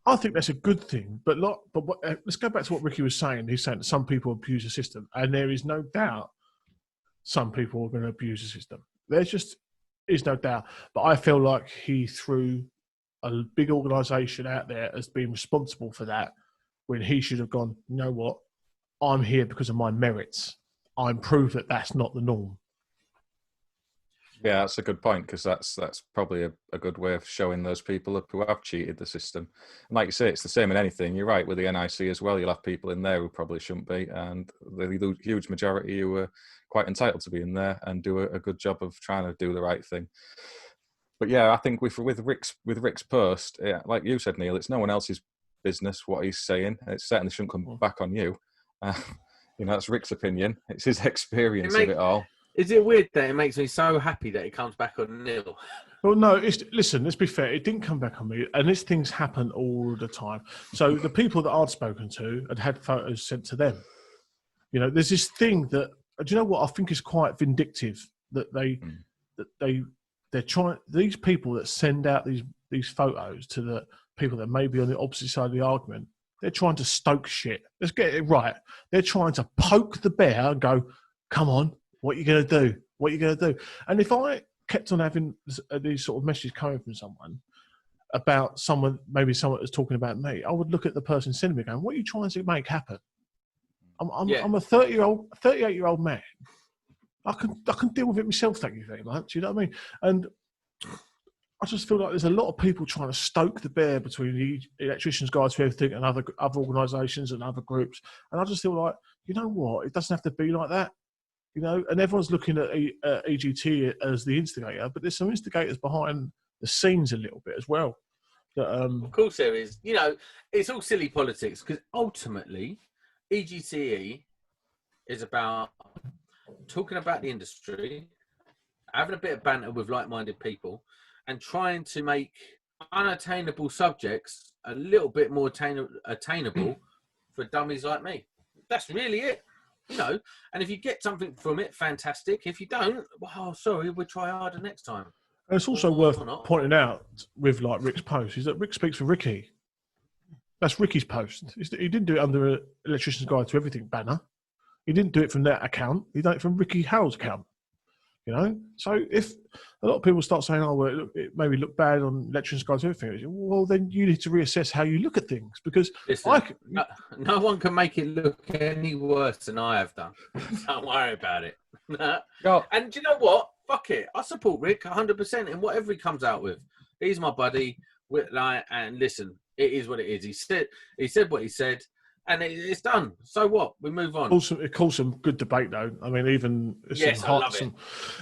I think that's a good thing. But let's go back to what Ricky was saying. He's saying that some people abuse the system, and there is no doubt some people are going to abuse the system. There's just is no doubt. But I feel like he threw a big organisation out there as being responsible for that, when he should have gone, you know what, I'm here because of my merits. I'm proof that that's not the norm. Yeah, that's a good point, because that's probably a good way of showing those people up who have cheated the system. And like you say, it's the same in anything. You're right with the NIC as well. You'll have people in there who probably shouldn't be, and the huge majority who are quite entitled to be in there and do a good job of trying to do the right thing. But yeah, I think with Rick's post, yeah, like you said, Neil, it's no one else's business what he's saying. It certainly shouldn't come back on you. That's Rick's opinion. It's his experience of it all. Is it weird that it makes me so happy that it comes back on Neil? Well, no, listen, let's be fair. It didn't come back on me, and these things happen all the time. So the people that I'd spoken to had photos sent to them. There's this thing that, do you know what I think is quite vindictive, that they're trying, these people that send out these photos to the people that may be on the opposite side of the argument, they're trying to stoke shit. Let's get it right. They're trying to poke the bear and go, come on, what are you going to do? What are you going to do? And if I kept on having these sort of messages coming from someone about someone that's talking about me, I would look at the person sending me going, what are you trying to make happen? I'm a 38-year-old man. I can deal with it myself, thank you very much. You know what I mean? And I just feel like there's a lot of people trying to stoke the bear between the Electricians Guide to Everything and other organisations and other groups. And I just feel like, you know what? It doesn't have to be like that. And everyone's looking at EGT as the instigator, but there's some instigators behind the scenes a little bit as well. Of course there is. It's all silly politics, because ultimately EGTE is about talking about the industry, having a bit of banter with like-minded people, and trying to make unattainable subjects a little bit more attainable for dummies like me. That's really it. And if you get something from it, fantastic. If you don't, well, sorry, we'll try harder next time. And it's also worth pointing out with like Rick's post is that Rick speaks for Ricky. That's Ricky's post. He didn't do it under Electrician's Guide to Everything banner. He didn't do it from that account. He done it from Ricky Howell's account. So if a lot of people start saying, "Oh, well, it maybe look bad on Electricians Guide to Everything," well, then you need to reassess how you look at things, because no one can make it look any worse than I have done. Don't worry about it. And do you know what? Fuck it. I support Rick 100% in whatever he comes out with. He's my buddy. And listen, it is what it is. He said what he said. And it's done. So what? We move on. It calls some good debate, though. I mean, even yes, I love it.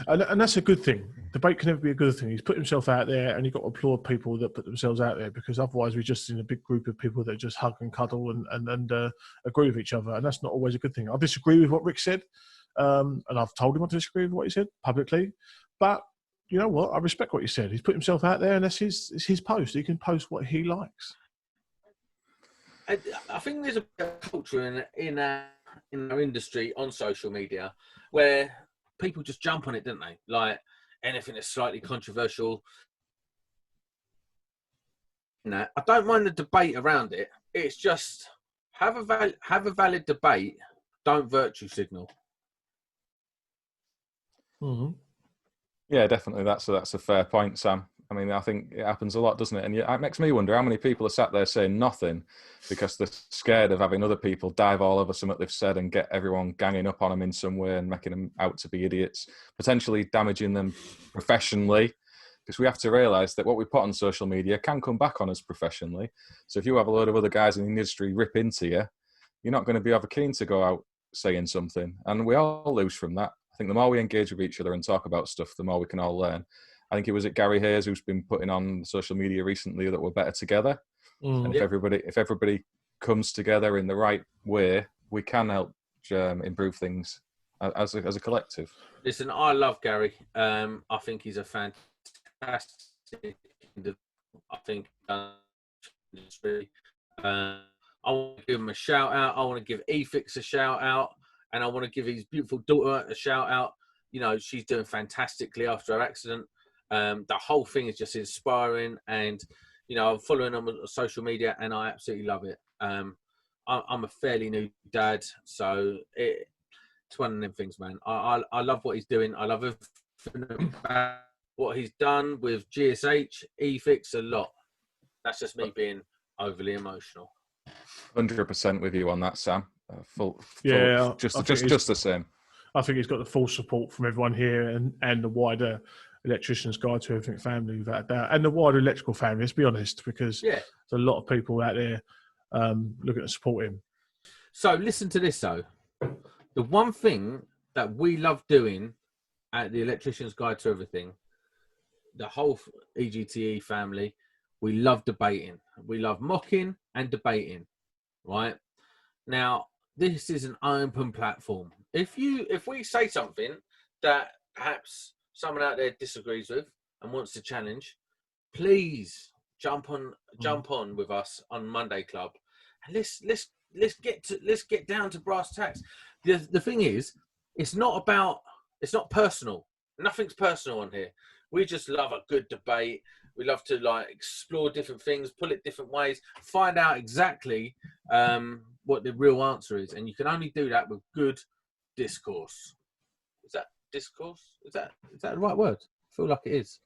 And that's a good thing. Debate can never be a good thing. He's put himself out there, and you've got to applaud people that put themselves out there, because otherwise we're just in a big group of people that just hug and cuddle and agree with each other, and that's not always a good thing. I disagree with what Rick said, and I've told him I disagree with what he said publicly. But you know what? I respect what he said. He's put himself out there, and it's his post. He can post what he likes. I think there's a culture in our industry on social media where people just jump on it, don't they? Like anything that's slightly controversial. I don't mind the debate around it. It's just have a valid debate. Don't virtue signal. Mm-hmm. Yeah, definitely. That's a fair point, Sam. I mean, I think it happens a lot, doesn't it? And it makes me wonder how many people are sat there saying nothing because they're scared of having other people dive all over something they've said and get everyone ganging up on them in some way and making them out to be idiots, potentially damaging them professionally. Because we have to realise that what we put on social media can come back on us professionally. So if you have a load of other guys in the industry rip into you, you're not going to be ever keen to go out saying something. And we all lose from that. I think the more we engage with each other and talk about stuff, the more we can all learn. I think it was Gary Hayes who's been putting on social media recently that we're better together. And if everybody comes together in the right way, we can help improve things as a collective. Listen, I love Gary. I think he's a fantastic individual. I think industry. I want to give him a shout out. I want to give Efix a shout out, and I want to give his beautiful daughter a shout out. You know, she's doing fantastically after her accident. The whole thing is just inspiring, and you know, I'm following him on social media, and I absolutely love it. I'm a fairly new dad, so it's one of them things, man. I love what he's doing. I love everything about what he's done with GSH, Efix a lot. That's just me being overly emotional. 100% with you on that, Sam. Just the same. I think he's got the full support from everyone here and the wider Electricians Guide to Everything family, without a doubt, and the wider electrical family. Let's be honest, because there's a lot of people out there looking to support him. So listen to this though. The one thing that we love doing at the Electricians Guide to Everything, the whole EGTE family, we love debating. We love mocking and debating, right? Now, this is an open platform. If we say something that perhaps someone out there disagrees with and wants to challenge, please jump on with us on Monday Club, and let's get down to brass tacks. The thing is, it's not personal. Nothing's personal on here. We just love a good debate. We love to explore different things, pull it different ways, find out exactly what the real answer is. And you can only do that with good discourse. Is that discourse? Is that the right word? I feel like it is.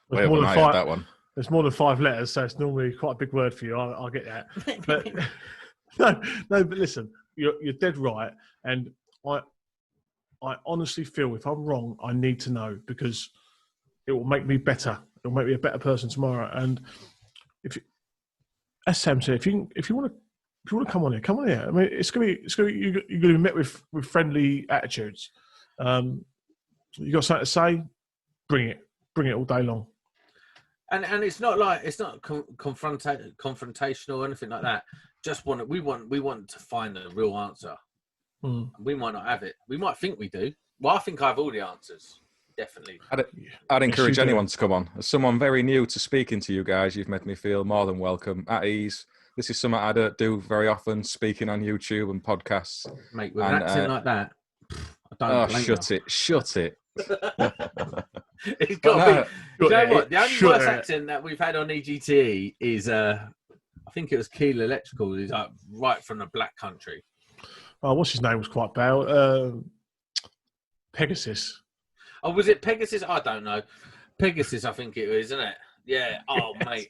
There's more than five, that one. There's more than 5 letters, so it's normally quite a big word for you. I'll get that. But no, but listen, you're dead right. And I honestly feel if I'm wrong, I need to know, because it will make me better. It'll make me a better person tomorrow. And as Sam said, if you want to come on here. I mean, you're gonna be met with friendly attitudes. You got something to say? Bring it all day long. And it's not confrontational or anything like that. We want to find the real answer. We might not have it. We might think we do. Well, I think I have all the answers. Definitely. I'd encourage anyone to come on. As someone very new to speaking to you guys, you've made me feel more than welcome, at ease. This is something I don't do very often, speaking on YouTube and podcasts. Mate, with an accent like that, I don't blame you. Shut it. It's got to be. You know what? The only worst accent that we've had on EGTE is, I think it was Keel Electrical. He's right from the Black Country. Oh, what's his name was quite bad. Pegasus. Oh, was it Pegasus? I don't know. Pegasus, I think it is, isn't it? Yeah. Oh, mate.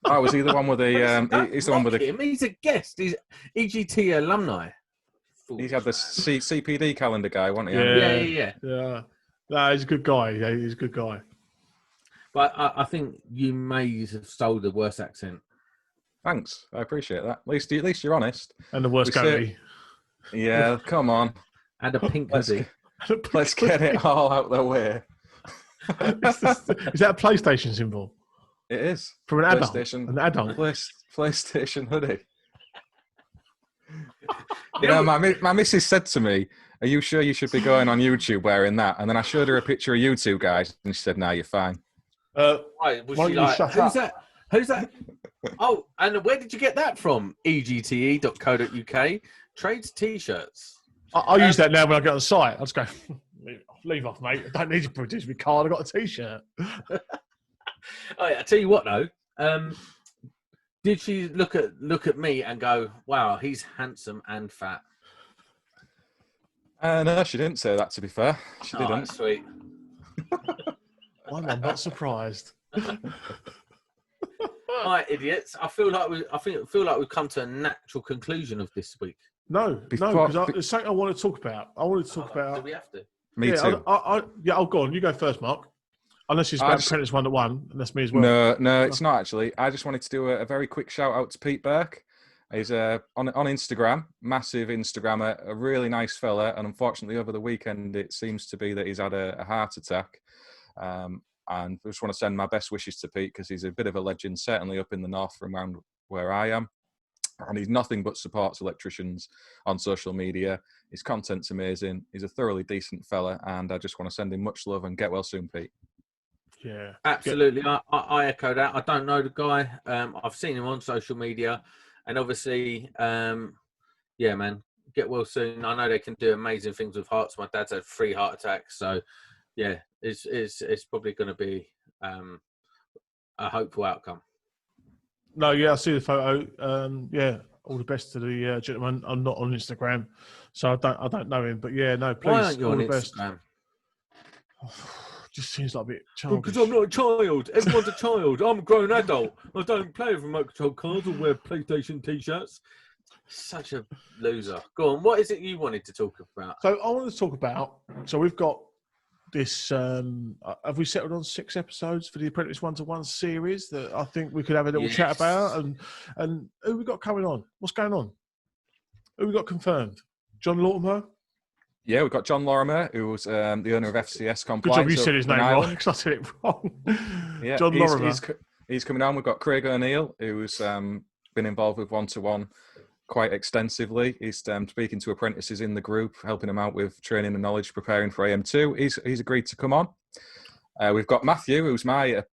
Oh, was he the one with the? He's the one with the. He's a guest. He's EGT alumni. He's had the CPD calendar guy, wasn't he? Yeah. No, he's a good guy. Yeah, he's a good guy. But I think you may have stole the worst accent. Thanks, I appreciate that. At least you're honest. And the worst goatee. Yeah, come on. And a pink hoodie. Let's get it all out the way. Is that a PlayStation symbol? It is. From an adult? An adult? PlayStation hoodie. You know, my missus said to me, "Are you sure you should be going on YouTube wearing that?" And then I showed her a picture of you two guys, and she said, "No, you're fine." Right, was she like, "Who's that? Who's that?" Oh, and where did you get that from? egte.co.uk. Trades T-shirts. I'll use that now when I get on the site. I'll just go, leave off, mate. I don't need to produce my card. I've got a T-shirt. Oh, yeah, I tell you what, though. Did she look at me and go, "Wow, he's handsome and fat"? No, she didn't say that. To be fair, she didn't. That's sweet. I'm not surprised. Right, idiots. I feel like we've come to a natural conclusion of this week. No, because there's something I want to talk about. Do we have to? Me too. I'll go on. You go first, Mark. Unless it's about Apprentice 1-to-1, and that's me as well. No, it's not actually. I just wanted to do a very quick shout out to Pete Burke. He's on Instagram, massive Instagrammer, a really nice fella. And unfortunately, over the weekend, it seems to be that he's had a heart attack. And I just want to send my best wishes to Pete because he's a bit of a legend, certainly up in the north from around where I am. and he's nothing but supports electricians on social media. His content's amazing. He's a thoroughly decent fella, and I just want to send him much love and get well soon, Pete. Yeah, absolutely. I echo that. I don't know the guy. I've seen him on social media, and obviously, yeah, man, get well soon. I know they can do amazing things with hearts. My dad's had 3 heart attacks, so yeah, it's probably going to be a hopeful outcome. No, yeah, I see the photo. Yeah, all the best to the gentleman. I'm not on Instagram, so I don't know him. But yeah, no, please, Why aren't you all on the best. Instagram? Just seems like a bit childish. Because I'm not a child. Everyone's a child. I'm a grown adult. I don't play with remote control cars or wear PlayStation t-shirts. Such a loser. Go on. What is it you wanted to talk about? So I wanted to talk about. So we've got this. Have we settled on 6 episodes for the Apprentice 1-to-1 series that I think we could have a little chat about? And who we got coming on? What's going on? Who we got confirmed? John Latimer? Yeah, we've got John Lorimer, who was the owner of FCS Good Compliance. job you said his name wrong, because I said it wrong. Yeah, John Lorimer. He's coming on. We've got Craig O'Neill, who's been involved with 1-to-1 quite extensively. He's speaking to apprentices in the group, helping them out with training and knowledge, preparing for AM2. He's agreed to come on. We've got Matthew, who's my,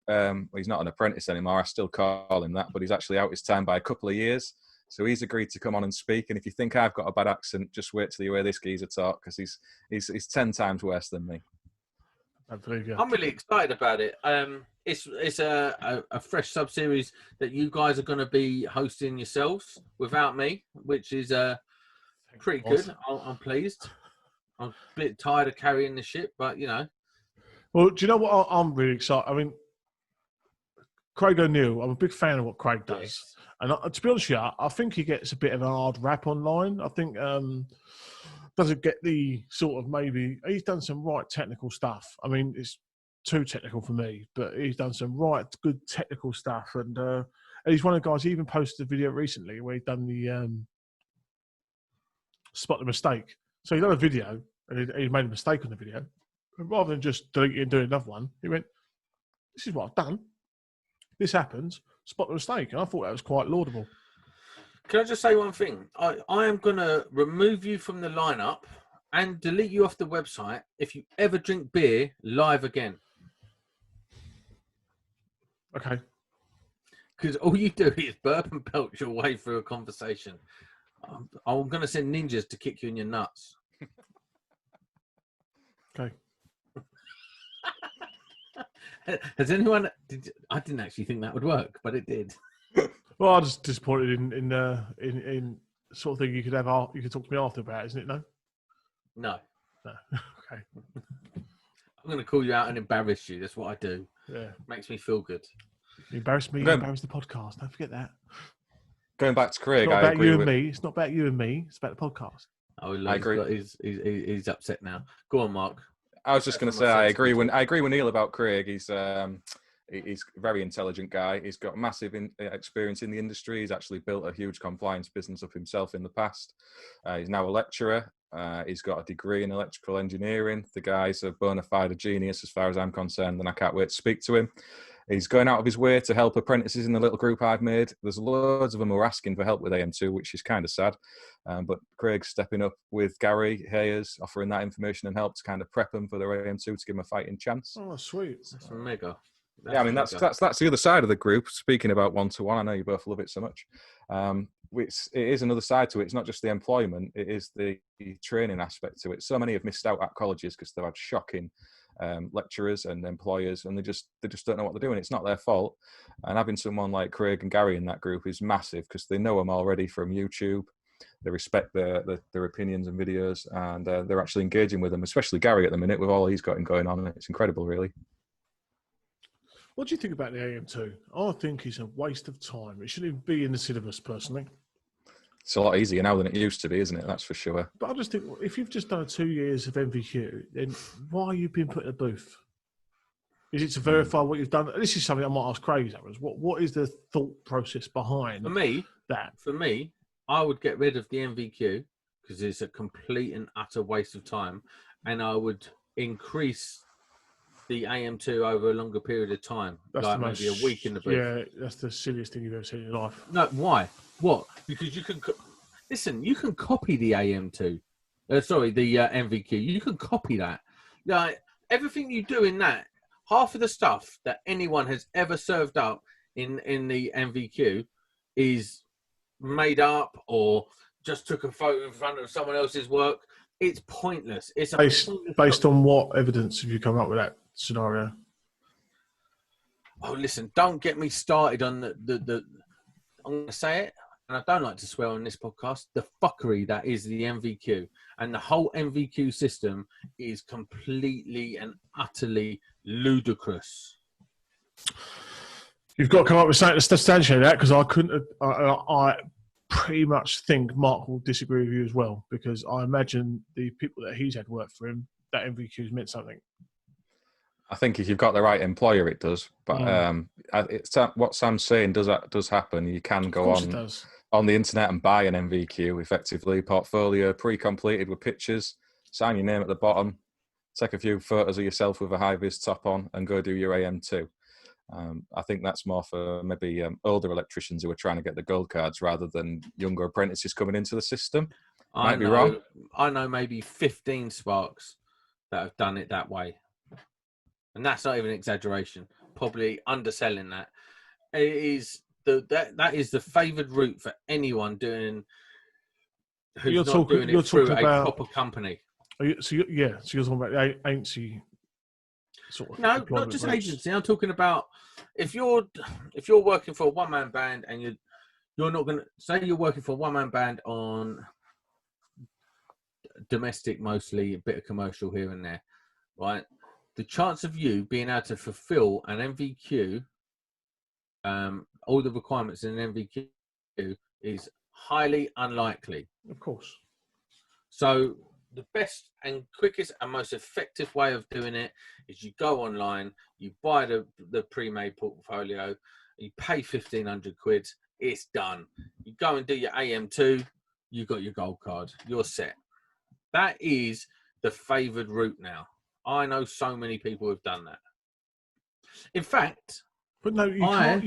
he's not an apprentice anymore. I still call him that, but he's actually out his time by a couple of years. So he's agreed to come on and speak. And if you think I've got a bad accent, just wait till you hear this geezer talk, because he's 10 times worse than me. I believe you. I'm really excited about it. It's a fresh sub-series that you guys are going to be hosting yourselves without me, which is pretty good. I'm pleased. I'm a bit tired of carrying the ship, but, you know. Well, do you know what I'm really excited? I mean, Craig O'Neill, I'm a big fan of what Craig does. Yes. And to be honest with you, I think he gets a bit of a hard rap online. I think doesn't get the sort of, maybe he's done some right technical stuff. I mean, it's too technical for me, but he's done some right good technical stuff. And he's one of the guys, he even posted a video recently where he'd done the spot the mistake. So he'd done a video and he made a mistake on the video. And rather than just delete it and do another one, he went, this is what I've done. This happens, spot the mistake. And I thought that was quite laudable. Can I just say one thing? I am going to remove you from the lineup and delete you off the website if you ever drink beer live again. Okay. Because all you do is burp and belch your way through a conversation. I'm going to send ninjas to kick you in your nuts. Okay. Has anyone? I didn't actually think that would work, but it did. Well, I'm just disappointed in sort of thing you could have. You could talk to me after about, isn't it? No. No. Okay. I'm going to call you out and embarrass you. That's what I do. Yeah. Makes me feel good. You embarrass me. You embarrass the podcast. Don't forget that. Going back to Craig, It's not I about agree you with... and me. It's not about you and me. It's about the podcast. Oh, I agree. He's upset now. Go on, Mark. I was just going to say I agree with Neil about Craig. He's a very intelligent guy. He's got massive experience in the industry. He's actually built a huge compliance business up himself in the past. He's now a lecturer. He's got a degree in electrical engineering. The guy's a bona fide genius as far as I'm concerned, and I can't wait to speak to him. He's going out of his way to help apprentices in the little group I've made. There's loads of them who are asking for help with AM2, which is kind of sad. But Craig's stepping up with Gary Hayes, offering that information and help to kind of prep them for their AM2 to give them a fighting chance. Oh, sweet. That's mega. I mean, that's the other side of the group. Speaking about 1-to-1, I know you both love it so much. It is another side to it. It's not just the employment; it is the training aspect to it. So many have missed out at colleges because they've had shocking lecturers and employers, and they just don't know what they're doing. It's not their fault. And having someone like Craig and Gary in that group is massive because they know them already from YouTube. They respect their opinions and videos, and they're actually engaging with them. Especially Gary at the minute with all he's got going on. It's incredible, really. What do you think about the AM2? I think it's a waste of time. It shouldn't even be in the syllabus, personally. It's a lot easier now than it used to be, isn't it? That's for sure. But I just think if you've just done 2 years of MVQ, then why are you being put in a booth? Is it to verify what you've done? This is something I might ask Craig. What is the thought process behind that? For me, I would get rid of the MVQ because it's a complete and utter waste of time, and I would increase the AM2 over a longer period of time, That's like the most, maybe a week in the booth. Yeah, that's the silliest thing you've ever seen in your life. No, why? What? Because you can listen. You can copy the AM2. Sorry, the MVQ. You can copy that. Like everything you do in that, half of the stuff that anyone has ever served up in the MVQ is made up or just took a photo in front of someone else's work. It's pointless. It's based on what evidence have you come up with that scenario? Oh, listen, don't get me started on the I'm going to say it, and I don't like to swear on this podcast, the fuckery that is the MVQ. And the whole MVQ system is completely and utterly ludicrous. You've got to come up with something to substantiate that, because I couldn't. I pretty much think Mark will disagree with you as well, because I imagine the people that he's had work for him, that MVQ has meant something. I think if you've got the right employer, it does. But it's what Sam's saying does happen. You can go on the internet and buy an MVQ, effectively, portfolio pre-completed with pictures, sign your name at the bottom, take a few photos of yourself with a high-vis top on, and go do your AM2. I think that's more for maybe older electricians who are trying to get the gold cards rather than younger apprentices coming into the system. Might be wrong. I know maybe 15 sparks that have done it that way. And that's not even an exaggeration. Probably underselling that. It is that is the favoured route for anyone doing who's not doing it through a proper company. So you're talking about the agency sort of. No, not just agency. I'm talking about if you're working for a one-man band and you're not going to say you're working for a one-man band on domestic, mostly a bit of commercial here and there, right? The chance of you being able to fulfill an MVQ, all the requirements in an MVQ, is highly unlikely. Of course. So the best and quickest and most effective way of doing it is you go online, you buy the pre-made portfolio, you pay 1,500 quid, it's done. You go and do your AM2, you got your gold card, you're set. That is the favoured route now. I know so many people who've done that. In fact, but no, you can't.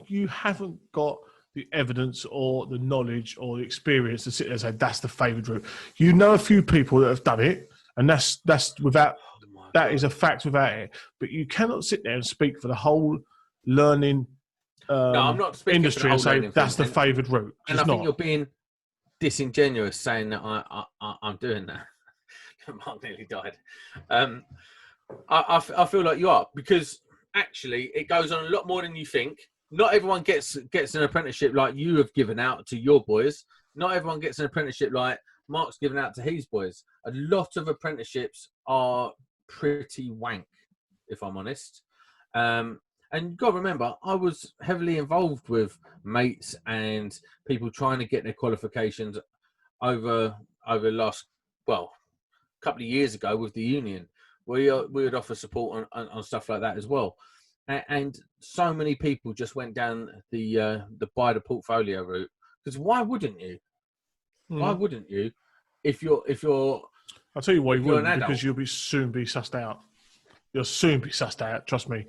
You haven't got the evidence or the knowledge or the experience to sit there and say that's the favoured route. You know a few people that have done it, and that's without that is a fact without it. But you cannot sit there and speak for the whole learning I'm not speaking industry and say that's the favoured route. And I think you're being disingenuous saying that I'm doing that. Mark nearly died. I feel like you are, because actually it goes on a lot more than you think. Not everyone gets an apprenticeship like you have given out to your boys. Not everyone gets an apprenticeship like Mark's given out to his boys. A lot of apprenticeships are pretty wank, if I'm honest. And you've got to remember, I was heavily involved with mates and people trying to get their qualifications over the last, couple of years ago with the union. We would offer support on stuff like that as well. And so many people just went down the buy the portfolio route, because why wouldn't you? Why wouldn't you? If you're I'll tell you why you wouldn't, because you'll soon be sussed out. You'll soon be sussed out, trust me.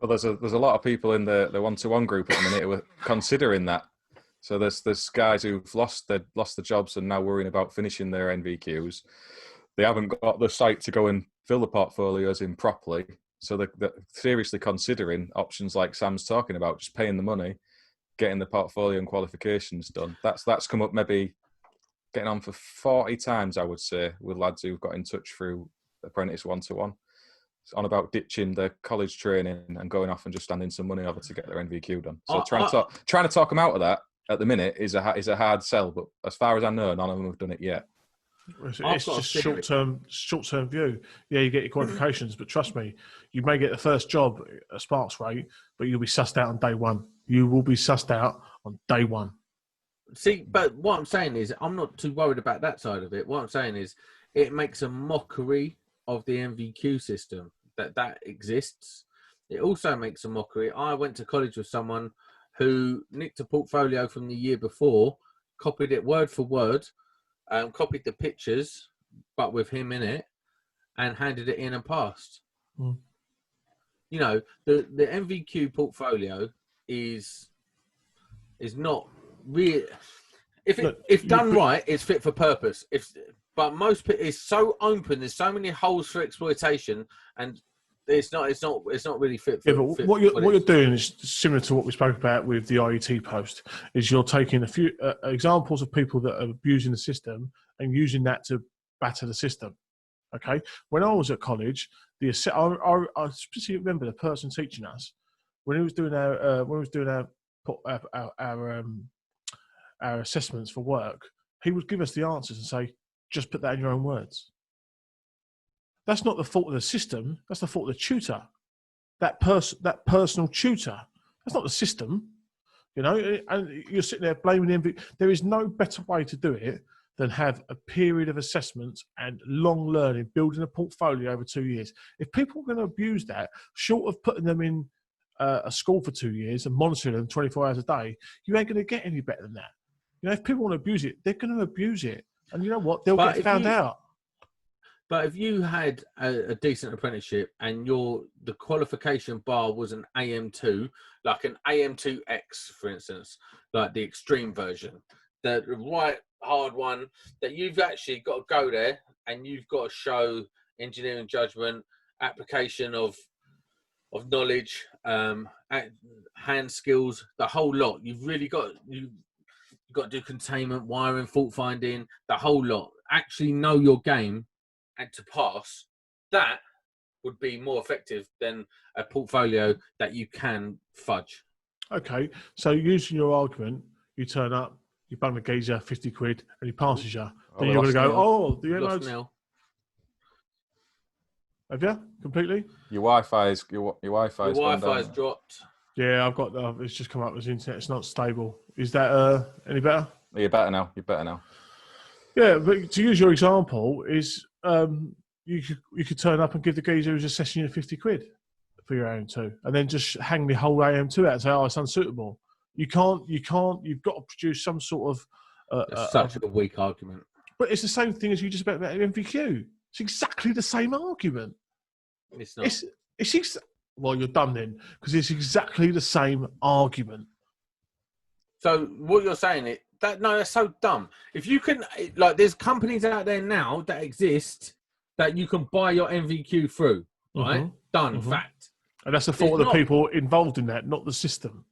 Well, there's a lot of people in the one-to-one group at the minute who are considering that. So there's guys who've lost their jobs and now worrying about finishing their NVQs. They haven't got the site to go and fill the portfolios in properly. So they're seriously considering options like Sam's talking about, just paying the money, getting the portfolio and qualifications done. That's come up maybe getting on for 40 times, I would say, with lads who've got in touch through Apprentice one-to-one. It's on about ditching their college training and going off and just standing some money over to get their NVQ done. So trying to talk them out of that at the minute is a hard sell, but as far as I know, none of them have done it yet. It's just short-term view. Yeah, you get your qualifications, but trust me, you may get the first job at Sparks rate, but you'll be sussed out on day one. You will be sussed out on day one. See, but what I'm saying is, I'm not too worried about that side of it. What I'm saying is, it makes a mockery of the MVQ system that exists. It also makes a mockery. I went to college with someone who nicked a portfolio from the year before, copied it word for word, copied the pictures, but with him in it, and handed it in and passed. Mm. You know, the MVQ portfolio is not real. If done right, it's fit for purpose. But most it's so open. There's so many holes for exploitation, and it's not really fit for. Yeah, but what you're doing is similar to what we spoke about with the IET post. Is you're taking a few examples of people that are abusing the system and using that to batter the system. Okay. When I was at college, I specifically remember the person teaching us when he was doing our assessments for work. He would give us the answers and say, "Just put that in your own words." That's not the fault of the system. That's the fault of the tutor. That personal tutor. That's not the system. You know, and you're sitting there blaming the MVP. There is no better way to do it than have a period of assessments and long learning, building a portfolio over 2 years. If people are going to abuse that, short of putting them in a school for 2 years and monitoring them 24 hours a day, you ain't going to get any better than that. You know, if people want to abuse it, they're going to abuse it. And you know what? They'll get found out. But if you had a decent apprenticeship and the qualification bar was an AM2, like an AM2X, for instance, like the extreme version, the right hard one, that you've actually got to go there and you've got to show engineering judgment, application of knowledge, hand skills, the whole lot. You've really got to do containment, wiring, fault finding, the whole lot. Actually know your game. And to pass, that would be more effective than a portfolio that you can fudge. Okay, so using your argument, you turn up, you bung the geezer 50 quid, and he passes you. Then you're going to go, the MOD. Have you completely? Your Wi-Fi's dropped. Yeah, I've got. It's just come up as internet. It's not stable. Is that any better? You're better now. Yeah, but to use your example, is you could turn up and give the geezer who's assessing you 50 quid for your AM2, and then just hang the whole AM2 out and say, "Oh, it's unsuitable." You can't. You've got to produce some sort of. That's such a weak argument. But it's the same thing as you just about MVQ. It's exactly the same argument. It's not. Well, you're done then, because it's exactly the same argument. So what you're saying that's so dumb. If you can, like, there's companies out there now that exist that you can buy your MVQ through, right? Mm-hmm. Done, fact. And that's the fault of the people involved in that, not the system.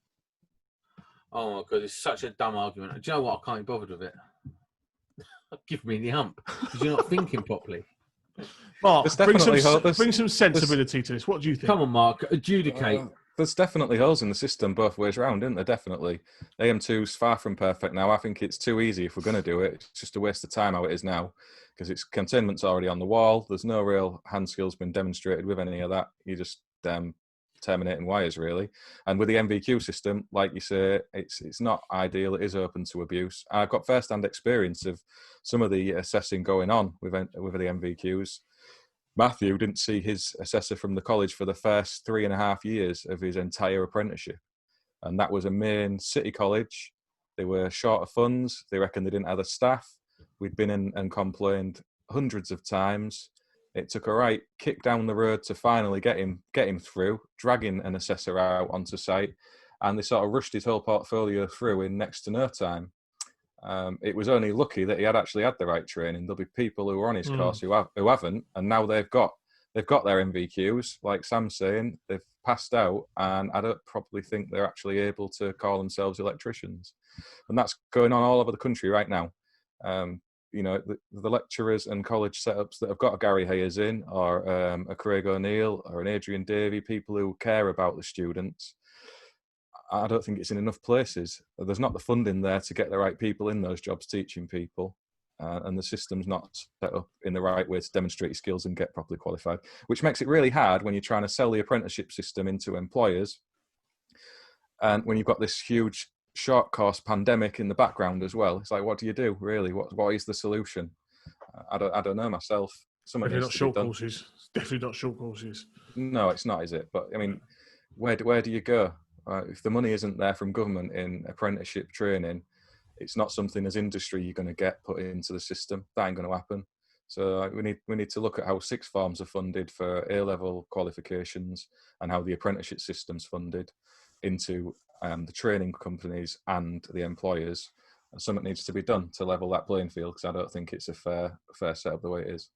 Oh my God, it's such a dumb argument. Do you know what? I can't be bothered with it. Give me the hump, because you're not thinking properly. Mark, bring some sensibility to this. What do you think? Come on, Mark, adjudicate. There's definitely holes in the system both ways around, isn't there? Definitely. AM2's far from perfect now. I think it's too easy if we're going to do it. It's just a waste of time how it is now, because its containment's already on the wall. There's no real hand skills been demonstrated with any of that. You just terminating wires, really. And with the MVQ system, like you say, it's not ideal. It is open to abuse. I've got first-hand experience of some of the assessing going on with the MVQs. Matthew didn't see his assessor from the college for the first 3.5 years of his entire apprenticeship. And that was a main city college. They were short of funds. They reckoned they didn't have the staff. We'd been in and complained hundreds of times. It took a right kick down the road to finally get him through, dragging an assessor out onto site. And they sort of rushed his whole portfolio through in next to no time. It was only lucky that he had actually had the right training. There'll be people who are on his course who haven't, and now they've got their MVQs. Like Sam's saying, they've passed out, and I don't probably think they're actually able to call themselves electricians. And that's going on all over the country right now. The lecturers and college setups that have got a Gary Hayes in, or a Craig O'Neill, or an Adrian Davey, people who care about the students, I don't think it's in enough places. There's not the funding there to get the right people in those jobs teaching people, and the system's not set up in the right way to demonstrate your skills and get properly qualified, which makes it really hard when you're trying to sell the apprenticeship system into employers, and when you've got this huge short course pandemic in the background as well. It's like, what do you do, really? What is the solution? I don't know myself. Definitely not short courses. Definitely not short courses. No, it's not, is it? But I mean, where do you go? If the money isn't there from government in apprenticeship training, it's not something as industry you're going to get put into the system. That ain't going to happen. So we need to look at how sixth forms are funded for A-level qualifications and how the apprenticeship system's funded into the training companies and the employers. And something needs to be done to level that playing field, because I don't think it's a fair setup the way it is.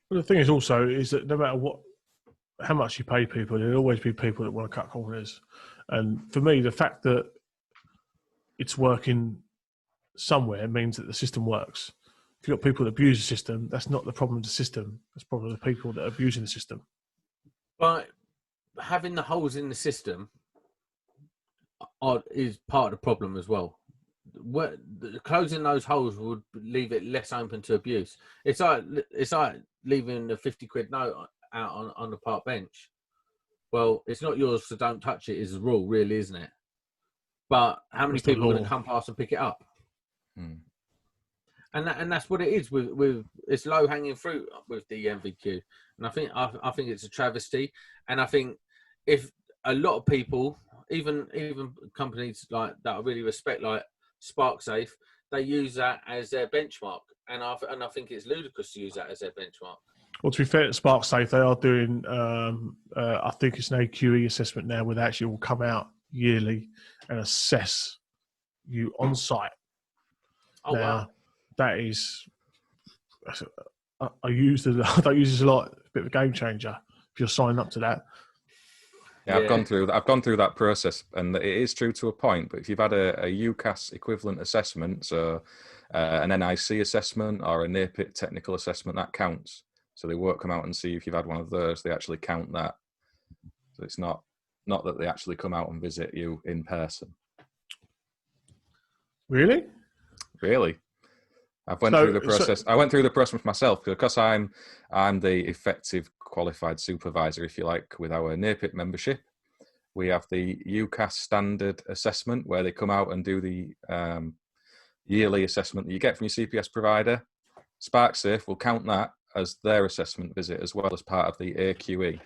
Well, the thing is also is that no matter how much you pay people, there'll always be people that want to cut corners. And for me, the fact that it's working somewhere means that the system works. If you've got people that abuse the system, that's not the problem of the system. That's the problem of the people that are abusing the system. But having the holes in the system is part of the problem as well. Closing those holes would leave it less open to abuse. It's like leaving a 50 quid note out on the park bench. Well, it's not yours, so don't touch it is the rule, really, isn't it? But how many people are going to come past and pick it up? And that's what it is with it's low hanging fruit with the MVQ. And I think it's a travesty. And I think if a lot of people, even companies like that I really respect, like SparkSafe, they use that as their benchmark. And I think it's ludicrous to use that as their benchmark. Well, to be fair to SparkSafe, they are doing, I think it's an AQE assessment now, where they actually will come out yearly and assess you on site. Oh, now, wow. That is, I don't use this a lot. It's a bit of a game changer if you're signing up to that. Yeah, I've gone through that process, and it is true to a point. But if you've had a UCAS equivalent assessment, so an NIC assessment or a NAPIT technical assessment, that counts. So they won't come out and see if you've had one of those. They actually count that. So it's not that they actually come out and visit you in person. Really? I went through the process. I went through the process myself because I'm the effective qualified supervisor, if you like, with our NAPIT membership. We have the UCAS standard assessment where they come out and do the yearly assessment that you get from your CPS provider. SparkSafe will count that as their assessment visit as well as part of the AQE.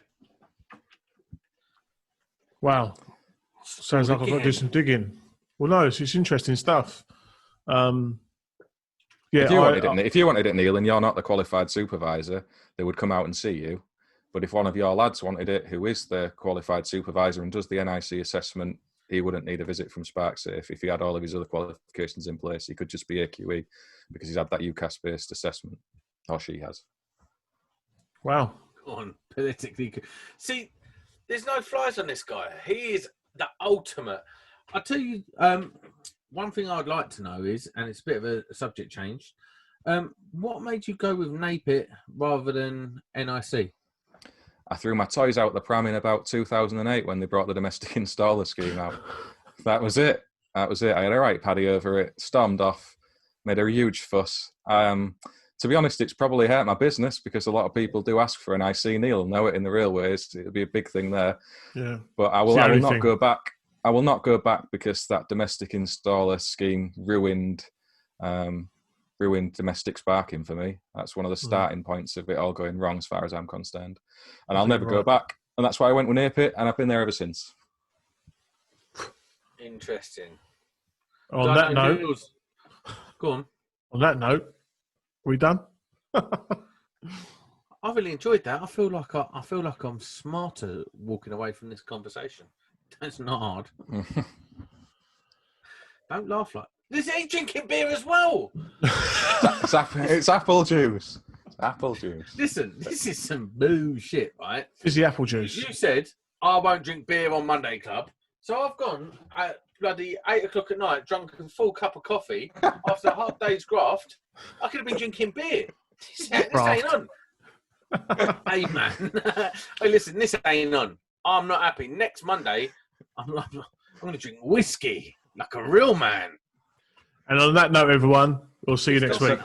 Wow. Sounds like I've got to do some digging. Well, no, it's interesting stuff. Yeah, if you wanted it, Neil, and you're not the qualified supervisor, they would come out and see you. But if one of your lads wanted it, who is the qualified supervisor and does the NIC assessment, he wouldn't need a visit from SparkSafe. If he had all of his other qualifications in place, he could just be AQE because he's had that UCAS-based assessment, or she has. Wow. Go on, politically. See, there's no flies on this guy. He is the ultimate. I'll tell you, one thing I'd like to know is, and it's a bit of a subject change, what made you go with NAPIT rather than NIC? I threw my toys out the pram in about 2008 when they brought the domestic installer scheme out. That was it. I had a right paddy over it, stormed off, made a huge fuss. To be honest, it's probably hurt my business because a lot of people do ask for an IC. Neil know it in the railways. It'll be a big thing there. Yeah. But I will not go back. I will not go back because that domestic installer scheme ruined domestic sparking for me. That's one of the starting points of it all going wrong as far as I'm concerned. And I'll never go back. And that's why I went with NAPIT, and I've been there ever since. Interesting. On that note, go on. On that note, we done? I really enjoyed that. I feel like I'm smarter walking away from this conversation. That's not hard. Don't laugh like this. He's drinking beer as well. It's apple juice. Apple juice. Listen, this is some bullshit, right? Is the apple juice? You said I won't drink beer on Monday Club, so I've gone at bloody 8 o'clock at night, drunk a full cup of coffee after a half day's graft. I could have been drinking beer. This ain't on. Hey man, hey listen, this ain't on. I'm not happy. Next Monday, I'm going to drink whiskey like a real man. And on that note, everyone, we'll see you next week.